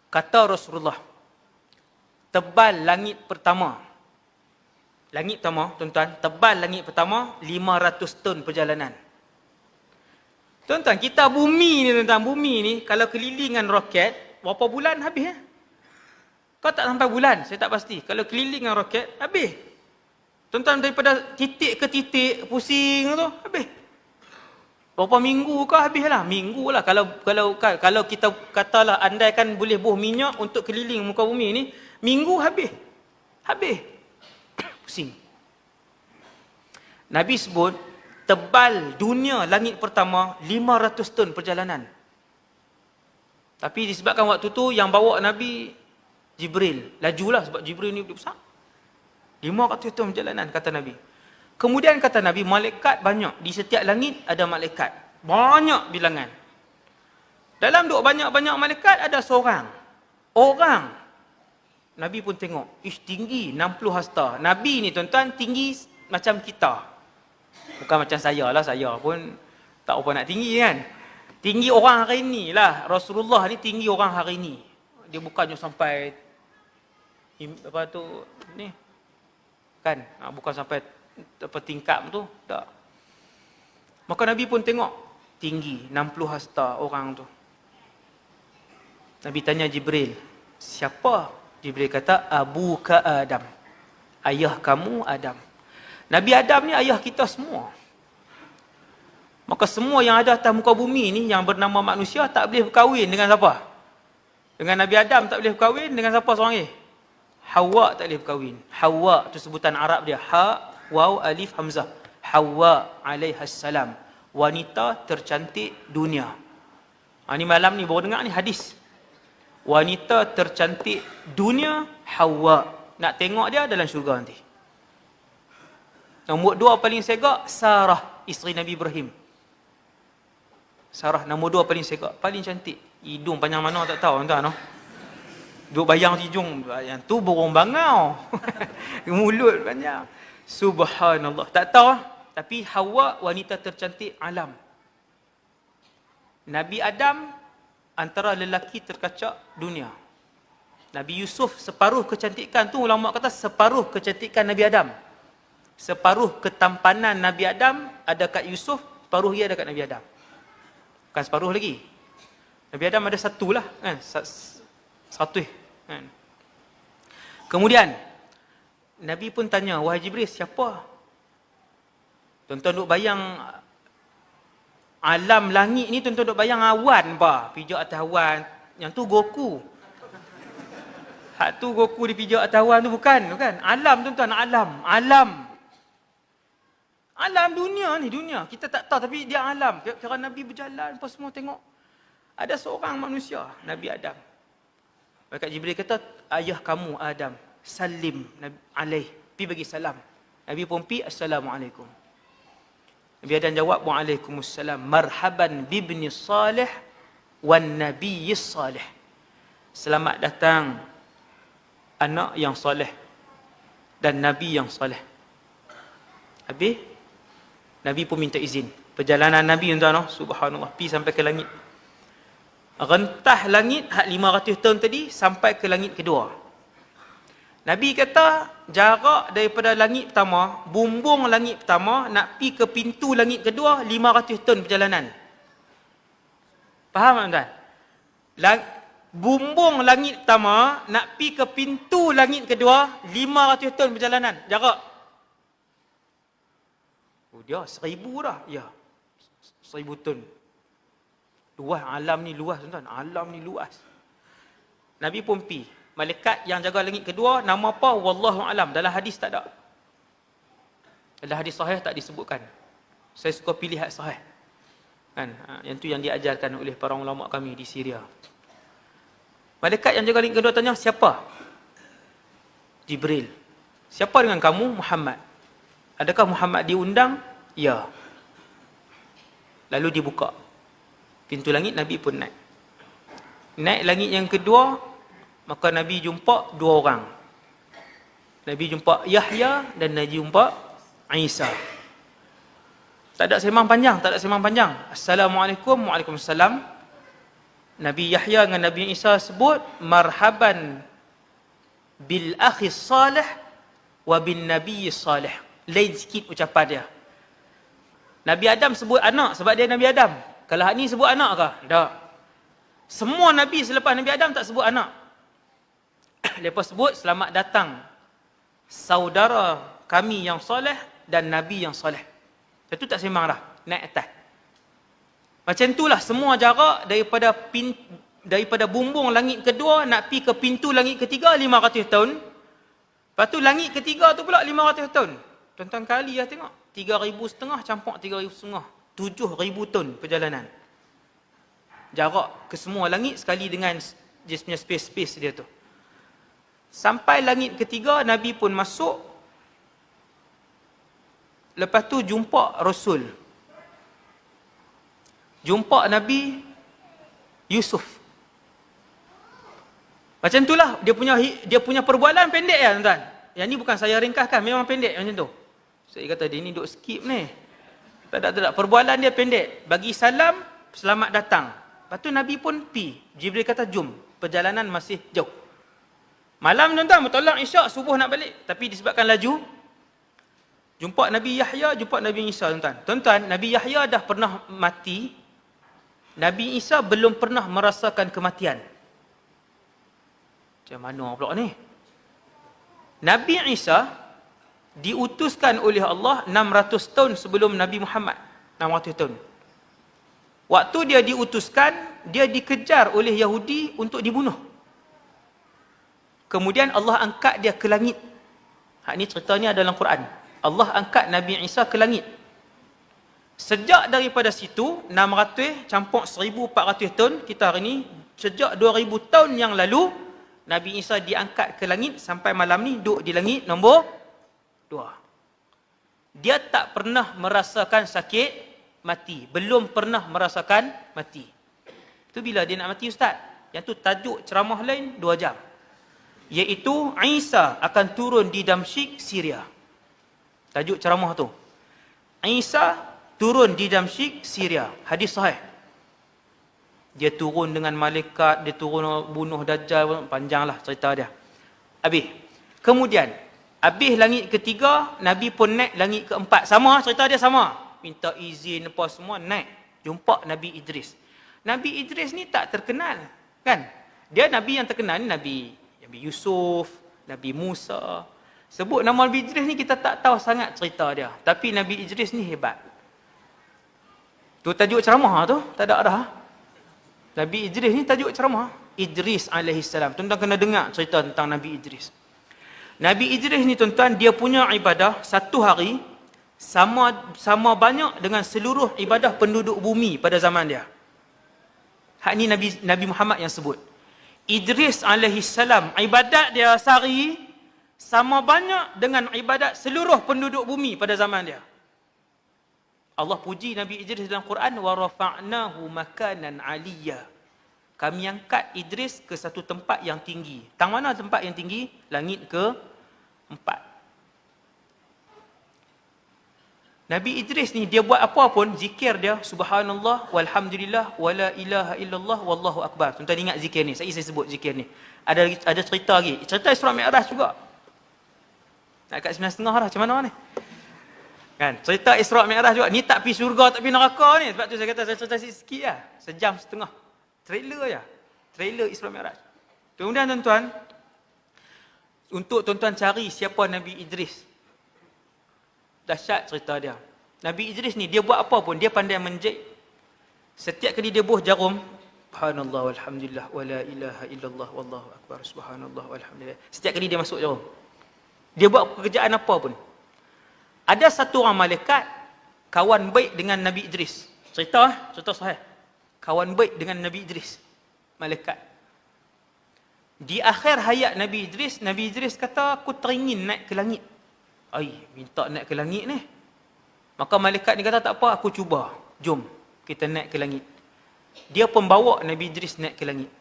Kata Rasulullah, tebal langit pertama. Langit pertama, tuan-tuan, tebal langit pertama 500 ton perjalanan. Tuan-tuan, kita bumi ni tuan-tuan, bumi ni kalau kelilingan roket, berapa bulan habis? Kau tak sampai bulan, saya tak pasti. Kalau kelilingan roket, habis. Tuan-tuan, daripada titik ke titik, pusing tu, habis. Berapa minggu kau habis lah? Minggu lah. Kalau kita katalah andaikan boleh buh minyak untuk keliling muka bumi ni, minggu habis. Habis. Pusing. Nabi sebut, tebal dunia langit pertama 500 ton perjalanan. Tapi disebabkan waktu tu yang bawa Nabi Jibril. Lajulah sebab Jibril ni besar. 500 ton perjalanan kata Nabi. Kemudian kata Nabi, malaikat banyak. Di setiap langit ada malaikat. Banyak bilangan. Dalam duk banyak-banyak malaikat ada seorang. Orang. Nabi pun tengok. Tinggi 60 hasta. Nabi ni tuan-tuan tinggi macam kita. Bukan macam saya lah, saya pun tak apa nak tinggi kan. Tinggi orang hari ni lah. Rasulullah ni tinggi orang hari ni. Dia bukannya sampai apa tu ni kan, bukan sampai apa tingkap tu, tak. Maka Nabi pun tengok tinggi 60 hasta orang tu. Nabi tanya Jibril, siapa? Jibril kata, Abuka Adam. Ayah kamu Adam. Nabi Adam ni ayah kita semua. Maka semua yang ada atas muka bumi ni yang bernama manusia tak boleh berkahwin dengan siapa? Dengan Nabi Adam tak boleh berkahwin, dengan siapa seorang ni? Hawa tak boleh berkahwin. Hawa tu sebutan Arab dia. Ha, waw, alif, hamzah. Hawa alaihassalam. Wanita tercantik dunia. Ni malam ni baru dengar ni hadis. Wanita tercantik dunia, Hawa. Nak tengok dia dalam syurga nanti. Nombor 2 paling segak, Sarah, isteri Nabi Ibrahim. Sarah nombor 2 paling segak, paling cantik. Hidung panjang mana tak tahu tuan-tuan. Duk bayang hidung, yang tu burung bangau. Mulut panjang. Subhanallah. Tak tahu. Tapi Hawa wanita tercantik alam. Nabi Adam antara lelaki terkacak dunia. Nabi Yusuf separuh kecantikan tu, ulama kata separuh kecantikan Nabi Adam. Separuh ketampanan Nabi Adam ada kat Yusuf, separuh dia ada kat Nabi Adam. Bukan separuh lagi. Nabi Adam ada satu lah kan, satu kan. Kemudian Nabi pun tanya, wahai Jibril, siapa? Tuan-tuan duk bayang alam langit ni, tuan-tuan duk bayang awan apa? Pijak atas awan. Yang tu Goku. Hak tu Goku dipijak atas awan tu bukan. Alam tuan-tuan, alam. Alam dunia ni, dunia. Kita tak tahu tapi dia alam. Kira Nabi berjalan, apa semua tengok. Ada seorang manusia, Nabi Adam. Malaikat Jibril kata, ayah kamu Adam, salim alaih. Pi bagi salam. Nabi pun pi, assalamualaikum. Nabi Adam jawab, waalaikumsalam. Marhaban bibni salih wan nabiyyis salih. Selamat datang anak yang soleh dan Nabi yang soleh. Habis, Nabi pun minta izin. Perjalanan Nabi tuan-tuan, subhanallah, pi sampai ke langit. Rentah langit hak 500 tahun tadi sampai ke langit kedua. Nabi kata jarak daripada langit pertama, bumbung langit pertama nak pi ke pintu langit kedua 500 tahun perjalanan. Faham tak tuan? bumbung langit pertama nak pi ke pintu langit kedua 500 tahun perjalanan jarak. Oh dia 1000 dah. Ya. 1000 tahun. Luas alam ni luas tuan-tuan. Alam ni luas. Nabi pun pi. Malaikat yang jaga langit kedua nama apa? Wallahu alam. Dalam hadis tak ada. Dalam hadis sahih tak disebutkan. Saya suka pilih hadis sahih. Kan? Yang tu yang diajarkan oleh para ulama kami di Syria. Malaikat yang jaga langit kedua tanya, siapa? Jibril. Siapa dengan kamu? Muhammad. Adakah Muhammad diundang? Ya. Lalu dibuka pintu langit, Nabi pun naik. Naik langit yang kedua, maka Nabi jumpa 2 orang. Nabi jumpa Yahya dan Nabi jumpa Isa. Tak ada sembang panjang, Assalamualaikum, waalaikumsalam. Nabi Yahya dengan Nabi Isa sebut, marhaban bil akhi salih wa bin nabiy salih. Lain sikit ucapan dia. Nabi Adam sebut anak sebab dia Nabi Adam. Kalau hak ni sebut anak ke? Tak. Semua Nabi selepas Nabi Adam tak sebut anak. Lepas sebut, selamat datang saudara kami yang soleh dan Nabi yang soleh. Itu tak sembang dah. Naik atas. Macam itulah semua jarak daripada bumbung langit kedua nak pi ke pintu langit ketiga 500 tahun. Lepas tu langit ketiga tu pula 500 tahun. Tuan-tuan kali lah tengok. 3,500 campur 3,500. 7,000 tahun perjalanan. Jarak ke semua langit sekali dengan dia punya space-space dia tu. Sampai langit ketiga, Nabi pun masuk. Lepas tu jumpa Rasul. Jumpa Nabi Yusuf. Macam itulah dia punya perbualan pendek ya tuan-tuan. Yang ni bukan saya ringkaskan, memang pendek macam tu. Saya kata dia ni duk skip ni. Tak ada. Perbualan dia pendek. Bagi salam, selamat datang. Lepas tu Nabi pun pi. Jibril kata jom. Perjalanan masih jauh. Malam tuan-tuan, bertolak isyak, subuh nak balik. Tapi disebabkan laju, jumpa Nabi Yahya, jumpa Nabi Isa tuan-tuan. Tuan-tuan, Nabi Yahya dah pernah mati. Nabi Isa belum pernah merasakan kematian. Macam mana pula ni? Nabi Isa diutuskan oleh Allah 600 tahun sebelum Nabi Muhammad. 600 tahun. Waktu dia diutuskan, dia dikejar oleh Yahudi untuk dibunuh. Kemudian Allah angkat dia ke langit. Hak ni ceritanya dalam Quran. Allah angkat Nabi Isa ke langit. Sejak daripada situ, 600 campur 1,400 tahun, kita hari ni, sejak 2,000 tahun yang lalu, Nabi Isa diangkat ke langit sampai malam ni duduk di langit nombor 2. Dia tak pernah merasakan sakit mati. Belum pernah merasakan mati. Itu bila dia nak mati ustaz? Yang tu tajuk ceramah lain 2 jam. Iaitu Isa akan turun di Damsyik, Syria. Tajuk ceramah tu. Isa turun di Damsyik, Syria. Hadis sahih. Dia turun dengan malaikat, dia turun bunuh Dajjal, panjanglah cerita dia. Habis. Kemudian, habis langit ketiga, Nabi pun naik langit keempat. Sama, cerita dia sama. Minta izin apa semua, naik. Jumpa Nabi Idris. Nabi Idris ni tak terkenal. Kan? Dia Nabi yang terkenal ni Nabi Yusuf, Nabi Musa. Sebut nama Nabi Idris ni kita tak tahu sangat cerita dia. Tapi Nabi Idris ni hebat. Tu tajuk ceramah tu, tak ada dah. Nabi Idris ni tajuk ceramah. Idris alaihissalam. Tuan-tuan kena dengar cerita tentang Nabi Idris. Nabi Idris ni tuan-tuan, dia punya ibadah satu hari sama banyak dengan seluruh ibadah penduduk bumi pada zaman dia. Hak ni Nabi Muhammad yang sebut. Idris alaihissalam, ibadat dia sehari sama banyak dengan ibadat seluruh penduduk bumi pada zaman dia. Allah puji Nabi Idris dalam Quran, wa rafa'nahu makanan 'aliyya. Kami angkat Idris ke satu tempat yang tinggi. Tang mana tempat yang tinggi? Langit ke-4. Nabi Idris ni dia buat apa pun, zikir dia subhanallah walhamdulillah wala ilaha illallah wallahu akbar. Tuan-tuan ingat zikir ni? Saya sebut zikir ni. Ada cerita lagi. Cerita Isra Mi'raj juga. Nak kat 9.30 dah, macam mana ni? Kan? Cerita Isra Mi'raj juga. Ni tak pergi syurga, tak pergi neraka ni. Sebab tu saya kata saya cerita sikit lah. 1.5 jam. Trailer je. Trailer Isra Mi'raj. Kemudian tuan-tuan, untuk tuan-tuan cari siapa Nabi Idris. Dahsyat cerita dia. Nabi Idris ni, dia buat apa pun, dia pandai menjahit. Setiap kali dia buh jarum, subhanallah walhamdulillah wala ilaha illallah wallahu akbar subhanallah walhamdulillah. Setiap kali dia masuk jarum, dia buat pekerjaan apa pun. Ada satu orang malaikat kawan baik dengan Nabi Idris. Cerita sahih. Kawan baik dengan Nabi Idris. Malaikat. Di akhir hayat Nabi Idris kata, aku teringin naik ke langit. Minta naik ke langit ni. Maka malaikat ni kata, tak apa, aku cuba. Jom, kita naik ke langit. Dia pun bawa Nabi Idris naik ke langit.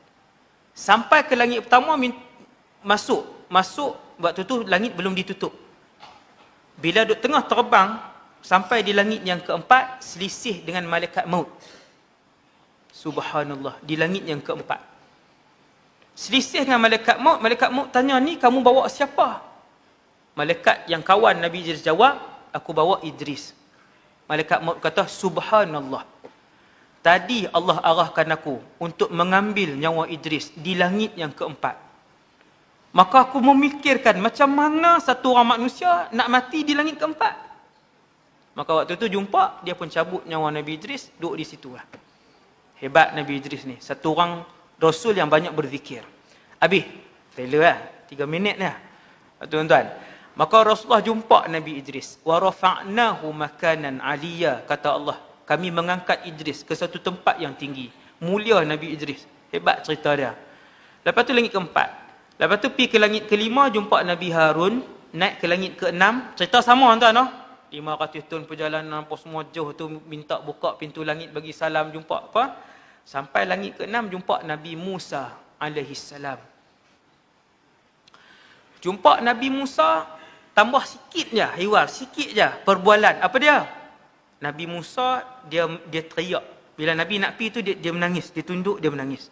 Sampai ke langit pertama, masuk. Waktu tu langit belum ditutup. Bila duduk tengah terbang, sampai di langit yang keempat, selisih dengan malaikat maut. Subhanallah, di langit yang keempat. Selisih dengan malaikat maut tanya, ni kamu bawa siapa? Malaikat yang kawan Nabi Idris jawab, aku bawa Idris. Malaikat maut kata, subhanallah. Tadi Allah arahkan aku untuk mengambil nyawa Idris di langit yang keempat. Maka aku memikirkan macam mana satu orang manusia nak mati di langit keempat. Maka waktu tu jumpa, dia pun cabut nyawa Nabi Idris, duduk di situ lah. Hebat Nabi Idris ni. Satu orang Rasul yang banyak berzikir. Habis. Trailer lah. 3 minit lah. Tuan-tuan. Maka Rasulullah jumpa Nabi Idris. Wa rafa'nahu makanan aliyya. Kata Allah, kami mengangkat Idris ke satu tempat yang tinggi. Mulia Nabi Idris. Hebat cerita dia. Lepas tu langit keempat. Lepas tu pergi ke langit kelima, jumpa Nabi Harun. Naik ke langit keenam. Cerita sama tuan-tuan. 500 tahun perjalanan apa semua jauh tu, minta buka pintu langit bagi salam, jumpa apa? Sampai langit ke-6 jumpa Nabi Musa alaihi salam. Jumpa Nabi Musa, tambah sikit je hiwar, sikit je perbualan. Apa dia? Nabi Musa dia teriak. Bila Nabi nak pergi tu dia menangis, dia tunduk, dia menangis.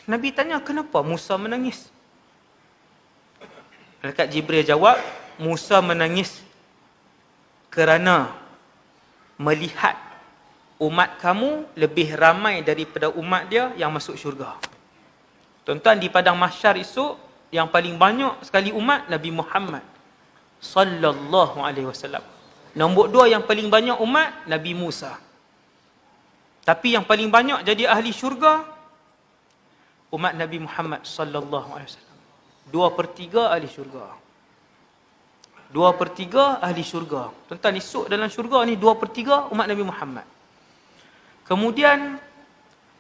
Nabi tanya, kenapa Musa menangis? Malaikat Jibril jawab, Musa menangis kerana melihat umat kamu lebih ramai daripada umat dia yang masuk syurga. Tuan-tuan, di padang mahsyar esok, yang paling banyak sekali umat Nabi Muhammad sallallahu alaihi wasallam. Nombor 2 yang paling banyak umat Nabi Musa. Tapi yang paling banyak jadi ahli syurga umat Nabi Muhammad sallallahu alaihi wasallam. 2/3 ahli syurga. 2/3 ahli syurga. Tuan-tuan, esok dalam syurga ni 2/3 umat Nabi Muhammad. Kemudian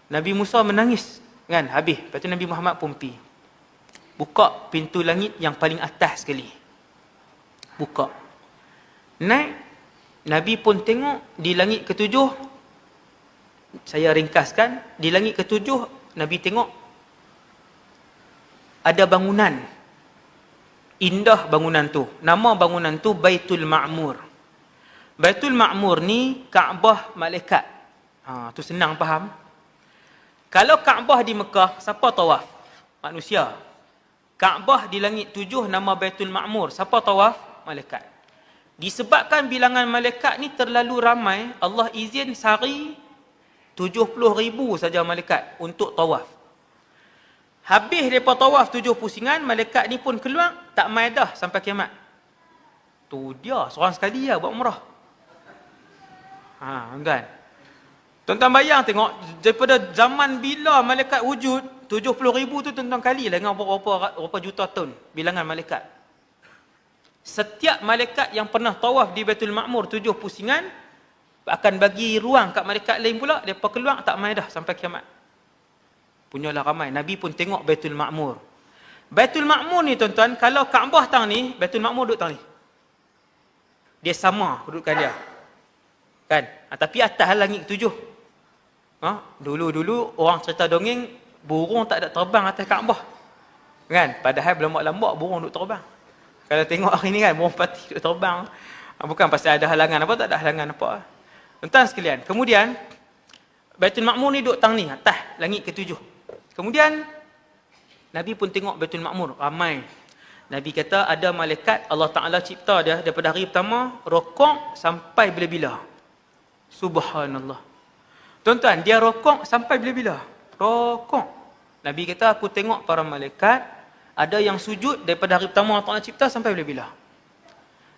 Nabi Musa menangis kan, habis. Lepas tu Nabi Muhammad pun pergi buka pintu langit yang paling atas sekali. Buka. Naik. Nabi pun tengok di langit ke-7. Saya ringkaskan, di langit ke-7 Nabi tengok ada bangunan. Indah bangunan tu. Nama bangunan tu Baitul Ma'mur. Baitul Ma'mur ni Kaabah malaikat. Tu senang faham. Kalau Kaabah di Mekah, siapa tawaf? Manusia. Kaabah di langit 7 nama Baitul Ma'mur, siapa tawaf? Malaikat. Disebabkan bilangan malaikat ni terlalu ramai, Allah izin sehari 70,000 saja malaikat untuk tawaf. Habis mereka tawaf 7 pusingan, malaikat ni pun keluar, tak mai dah sampai kiamat. Tu dia, seorang sekali lah buat umrah. Kan? Tuan-tuan bayang tengok, daripada zaman bila malaikat wujud, 70,000 tu tuan-tuan kali lah dengan berapa juta tahun bilangan malaikat. Setiap malaikat yang pernah tawaf di Baitul Ma'mur 7 pusingan, akan bagi ruang kat malaikat lain pula, mereka keluar tak mai dah sampai kiamat. Punyalah ramai. Nabi pun tengok Baitul Ma'mur. Baitul Ma'mur ni tuan-tuan, kalau Kaabah tang ni, Baitul Ma'mur duduk tang ni. Dia sama kedudukan dia. Kan? Tapi atas langit 7. Dulu-dulu orang cerita dongeng, burung tak ada terbang atas Kaabah. Kan? Padahal berlambak-lambak burung duduk terbang. Kalau tengok hari ni kan, burung pati duduk terbang. Bukan pasal ada halangan apa, tak ada halangan apa. Tuan-tuan sekalian, kemudian Baitul Ma'mur ni duduk tang ni, atas langit ke-7. Kemudian Nabi pun tengok Baitul Ma'mur, ramai. Nabi kata ada malaikat Allah Ta'ala cipta dia daripada hari pertama, rokok sampai bila-bila. Subhanallah. Tuan-tuan, dia rokok sampai bila-bila? Rokok. Nabi kata, aku tengok para malaikat, ada yang sujud daripada hari pertama Allah Ta'ala cipta sampai bila-bila.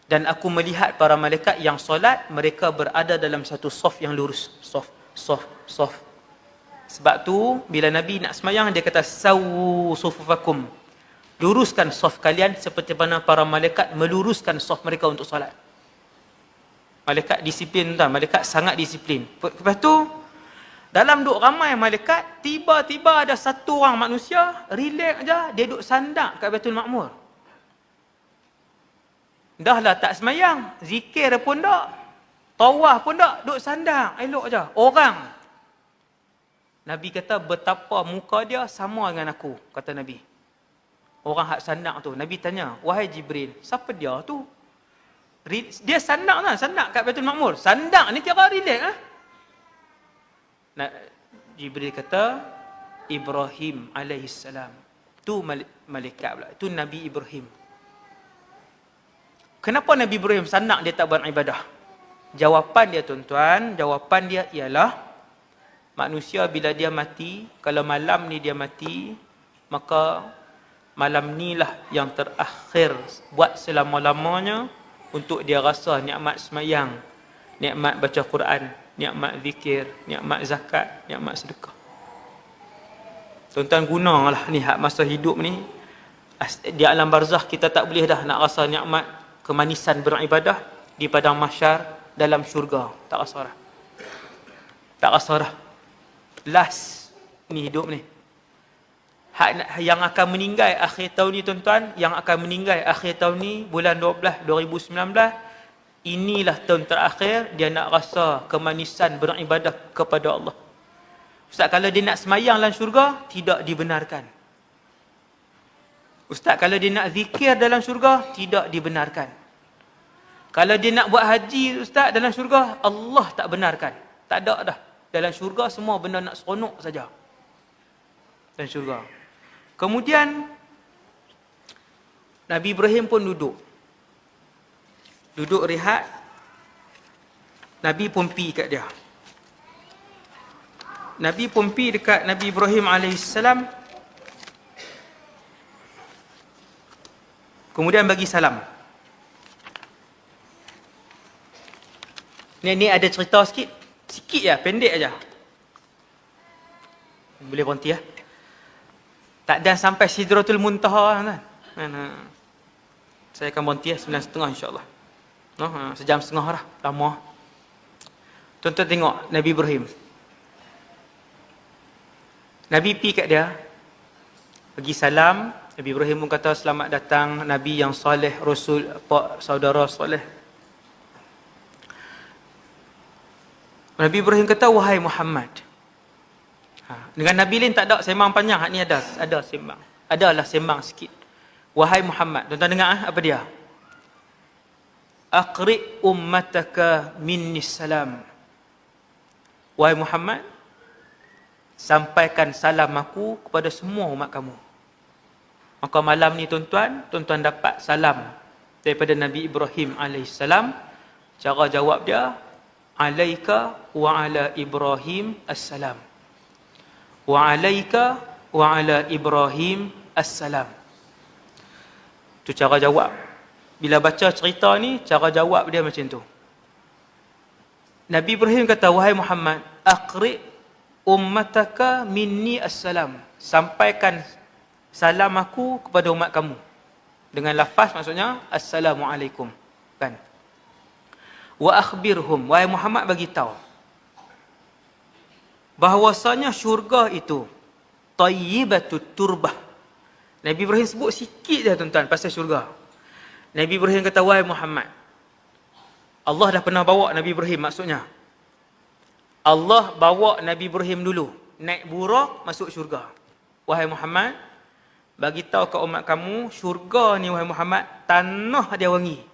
Dan aku melihat para malaikat yang solat, mereka berada dalam satu saf yang lurus. Saf. Sebab tu, bila Nabi nak semayang, dia kata, sawu sufufakum. Luruskan saf kalian seperti mana para malaikat meluruskan saf mereka untuk solat. Malaikat disiplin tuan, malaikat sangat disiplin. Lepas tu, dalam duk ramai malaikat, tiba-tiba ada satu orang manusia, relax aja, dia duk sandak kat Baitul Ma'mur. Dah lah tak semayang, zikir pun tak, tawaf pun tak, duk sandak, elok aja. Orang. Nabi kata, betapa muka dia sama dengan aku, kata Nabi. Orang hak sandak tu. Nabi tanya, wahai Jibril, siapa dia tu? Dia sandak lah, sandak kat Baitul Ma'mur. Sandak ni kira relax lah. Jibril kata, Ibrahim alaihissalam. Tu malaikat pula. Tu Nabi Ibrahim. Kenapa Nabi Ibrahim sandak dia tak beribadah? Jawapan dia tuan-tuan, jawapan dia ialah, manusia bila dia mati, kalau malam ni dia mati, maka malam ni lah yang terakhir buat selama-lamanya untuk dia rasa nikmat semayang, nikmat baca Quran, nikmat zikir, nikmat zakat, nikmat sedekah. Tuan-tuan gunalah ni hak masa hidup ni. Di alam barzakh kita tak boleh dah nak rasa nikmat kemanisan beribadah di padang mahsyar dalam syurga. Tak rasa dah. Tak rasa dah. Last ni hidup ni. Hak yang akan meninggal akhir tahun ni tuan-tuan, yang akan meninggal akhir tahun ni bulan 12 2019, inilah tahun terakhir dia nak rasa kemanisan beribadah kepada Allah. Ustaz, kalau dia nak semayang dalam syurga, tidak dibenarkan. Ustaz, kalau dia nak zikir dalam syurga, tidak dibenarkan. Kalau dia nak buat haji, Ustaz, dalam syurga, Allah tak benarkan. Tak ada dah. Dalam syurga semua benda nak seronok saja. Dalam syurga. Kemudian, Nabi Ibrahim pun duduk. Duduk rehat. Nabi pun pergi kat dia. Nabi pun pergi dekat Nabi Ibrahim AS. Kemudian bagi salam. Ni ada cerita sikit. Sikit je, pendek aja. Boleh berhenti ya. Tak dan sampai Sidratul Muntaha kan. Saya akan berhenti ya 9.30 insya-Allah. Sejam setengah dah, lama. Tuan-tuan tengok Nabi Ibrahim. Nabi pergi kat dia, bagi salam. Nabi Ibrahim pun kata, selamat datang Nabi yang soleh, Rasul, saudara soleh. Nabi Ibrahim kata, wahai Muhammad. Dengan Nabi lain tak ada sembang panjang. Hak ni ada sembang. Adalah sembang sikit. Wahai Muhammad. Tuan-tuan dengar apa dia? Aqri ummataka minni salam. Wahai Muhammad, sampaikan salam aku kepada semua umat kamu. Maka malam ni tuan-tuan dapat salam daripada Nabi Ibrahim AS. Cara jawab dia, alaika wa ala Ibrahim assalam. Wa alaika wa ala Ibrahim assalam. Tu cara jawab. Bila baca cerita ni, cara jawab dia macam tu. Nabi Ibrahim kata, wahai Muhammad, aqri ummataka minni assalam. Sampaikan salam aku kepada umat kamu. Dengan lafaz maksudnya, Assalamualaikum. Kan? Wa akhbirhum, wahai Muhammad bagi tahu bahawasanya syurga itu tayyibatut turbah. Nabi Ibrahim sebut sikit je tuan-tuan pasal syurga. Nabi Ibrahim kata, wahai Muhammad, Allah dah pernah bawa Nabi Ibrahim, maksudnya Allah bawa Nabi Ibrahim dulu naik burak masuk syurga. Wahai Muhammad, bagi tahu ke umat kamu, syurga ni wahai Muhammad, tanah dia wangi.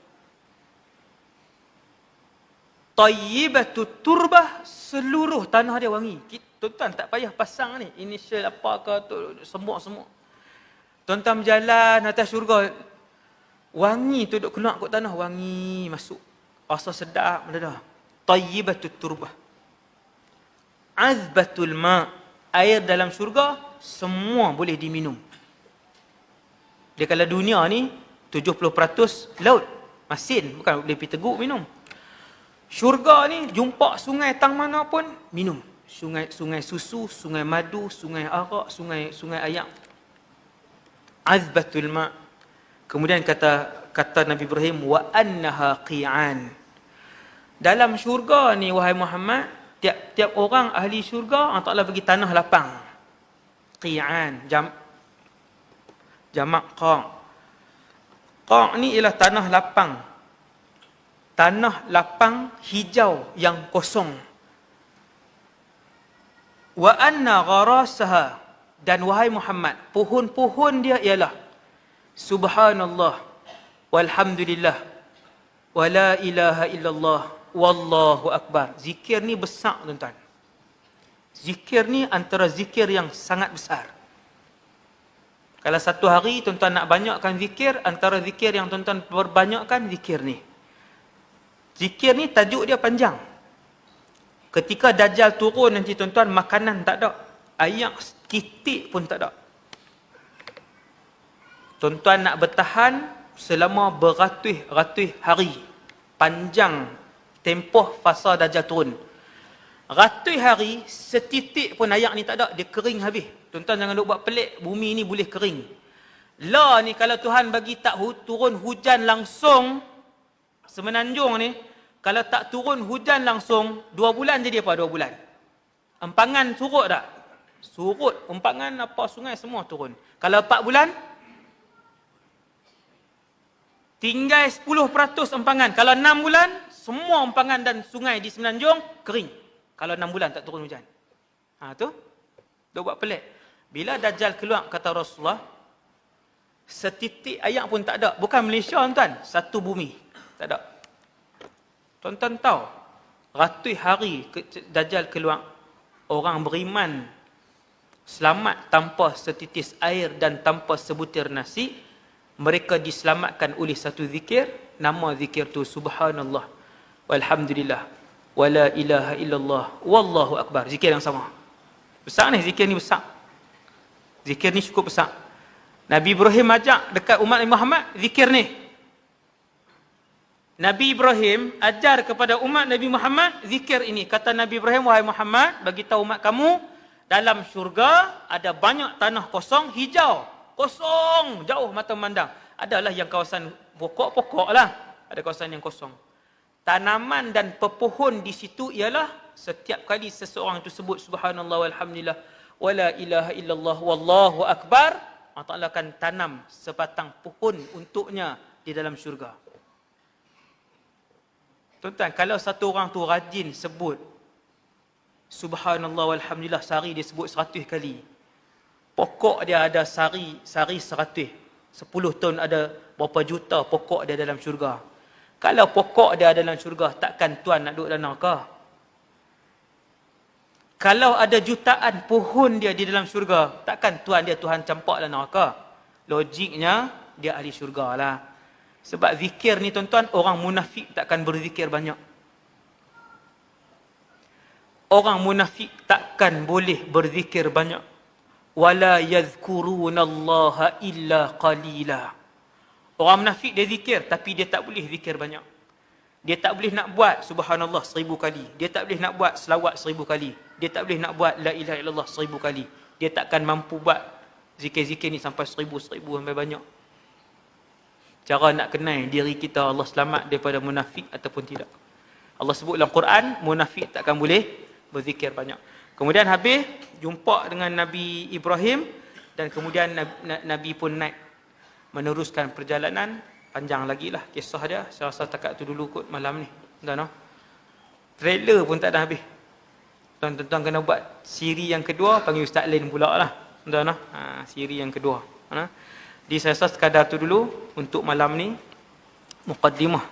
Tayyibatut turbah, seluruh tanah dia wangi. Tuan-tuan tak payah pasang ni initial apa ke tu, semua. Tuan-tuan berjalan atas syurga, wangi tu duk keluar kat tanah, wangi masuk. Rasa sedap mendadak. Tayyibatut turbah. Azbatul ma, air dalam syurga semua boleh diminum. Dia kalau dunia ni 70% laut, masin, bukan boleh pergi teguk minum. Syurga ni jumpa sungai tang mana pun minum. Sungai susu, sungai madu, sungai arak, sungai ayam. Azbatul ma'. Kemudian kata Nabi Ibrahim, wa annaha qi'an. Dalam syurga ni wahai Muhammad, tiap orang ahli syurga Allah Taala bagi tanah lapang. Qi'an, jamak qa'. Qa' ni ialah tanah lapang. Tanah lapang hijau yang kosong. Wa anna gharasaha, dan wahai Muhammad, pohon-pohon dia ialah subhanallah walhamdulillah wala ilaha illallah wallahu akbar. Zikir ni besar tuan-tuan. Zikir ni antara zikir yang sangat besar. Kalau satu hari tuan-tuan nak banyakkan zikir, antara zikir yang tuan-tuan perbanyakkan zikir ni. Zikir ni tajuk dia panjang. Ketika Dajjal turun nanti tuan-tuan, makanan tak ada, air sekitik pun tak ada. Tuan-tuan nak bertahan selama beratus-ratus hari. Panjang tempoh fasa Dajjal turun. Ratus hari, setitik pun air ni tak ada, dia kering habis. Tuan-tuan jangan duk buat pelik, bumi ni boleh kering. La ni kalau Tuhan bagi tak turun hujan langsung, Semenanjung ni, kalau tak turun hujan langsung, 2 bulan jadi apa 2 bulan? Empangan surut tak? Surut, empangan apa sungai semua turun. Kalau 4 bulan, tinggal 10% empangan. Kalau 6 bulan, semua empangan dan sungai di Semenanjung kering. Kalau 6 bulan tak turun hujan. Tu, dia buat pelik. Bila Dajjal keluar, kata Rasulullah, setitik air pun tak ada. Bukan Malaysia tuan, satu bumi. Tak ada. Tuan-tuan tahu, ratus hari Dajjal keluar, orang beriman selamat tanpa setitis air dan tanpa sebutir nasi. Mereka diselamatkan oleh satu zikir. Nama zikir tu subhanallah walhamdulillah wala ilaha illallah wallahu akbar. Zikir yang sama. Besar ni, zikir ni besar. Zikir ni cukup besar. Nabi Ibrahim ajak dekat umat Nabi Muhammad zikir ni. Nabi Ibrahim ajar kepada umat Nabi Muhammad zikir ini. Kata Nabi Ibrahim, wahai Muhammad, bagi tahu umat kamu, dalam syurga ada banyak tanah kosong, hijau. Kosong, jauh mata memandang. Adalah yang kawasan pokok-pokok lah. Ada kawasan yang kosong. Tanaman dan pepohon di situ ialah setiap kali seseorang itu sebut subhanallah walhamdulillah wala ilaha illallah wallahu akbar, Allah Ta'ala akan tanam sebatang pohon untuknya di dalam syurga. Tuan-tuan, kalau satu orang tu rajin sebut subhanallah walhamdulillah, sehari dia sebut 100 kali. Pokok dia ada sehari 100. 10 tahun ada berapa juta pokok dia dalam syurga. Kalau pokok dia dalam syurga, takkan tuan nak duduk dalam neraka? Kalau ada jutaan pohon dia di dalam syurga, takkan tuan dia Tuhan campak dalam neraka? Logiknya, dia ahli syurga lah. Sebab zikir ni tuan-tuan, orang munafik takkan berzikir banyak. Orang munafik takkan boleh berzikir banyak. Wala yadhkurunallaha illa qalila. Orang munafik dia zikir, tapi dia tak boleh zikir banyak. Dia tak boleh nak buat subhanallah 1000 kali. Dia tak boleh nak buat selawat 1000 kali. Dia tak boleh nak buat la ilaha illallah 1000 kali. Dia takkan mampu buat zikir-zikir ni sampai 1000 sampai banyak. Cara nak kenal diri kita Allah selamat daripada munafik ataupun tidak. Allah sebut dalam Quran, munafik takkan boleh berzikir banyak. Kemudian habis jumpa dengan Nabi Ibrahim, dan kemudian Nabi pun naik meneruskan perjalanan. Panjang lagi lah kisah dia. Saya rasa takat tu dulu kot malam ni. Tuan-tuan, trailer pun tak dah habis. Tuan-tuan kena buat siri yang kedua, panggil Ustaz Lin pula lah. Tuan-tuan, siri yang kedua. Jadi saya rasa sekadar tu dulu untuk malam ni. Muqaddimah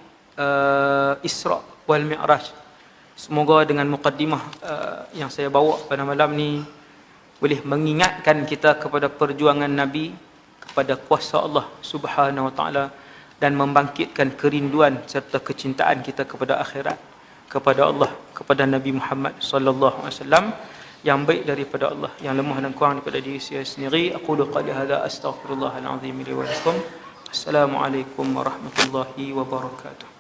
Isra wal Mi'raj. Semoga dengan muqaddimah yang saya bawa pada malam ni boleh mengingatkan kita kepada perjuangan Nabi, kepada kuasa Allah Subhanahu Wa Taala, dan membangkitkan kerinduan serta kecintaan kita kepada akhirat, kepada Allah, kepada Nabi Muhammad sallallahu alaihi wasallam, yang baik daripada Allah, yang lemah dan kurang daripada diri saya sendiri. Aqulu qali hadza astaghfirullahal azim li wa lakum. Assalamualaikum warahmatullahi wabarakatuh.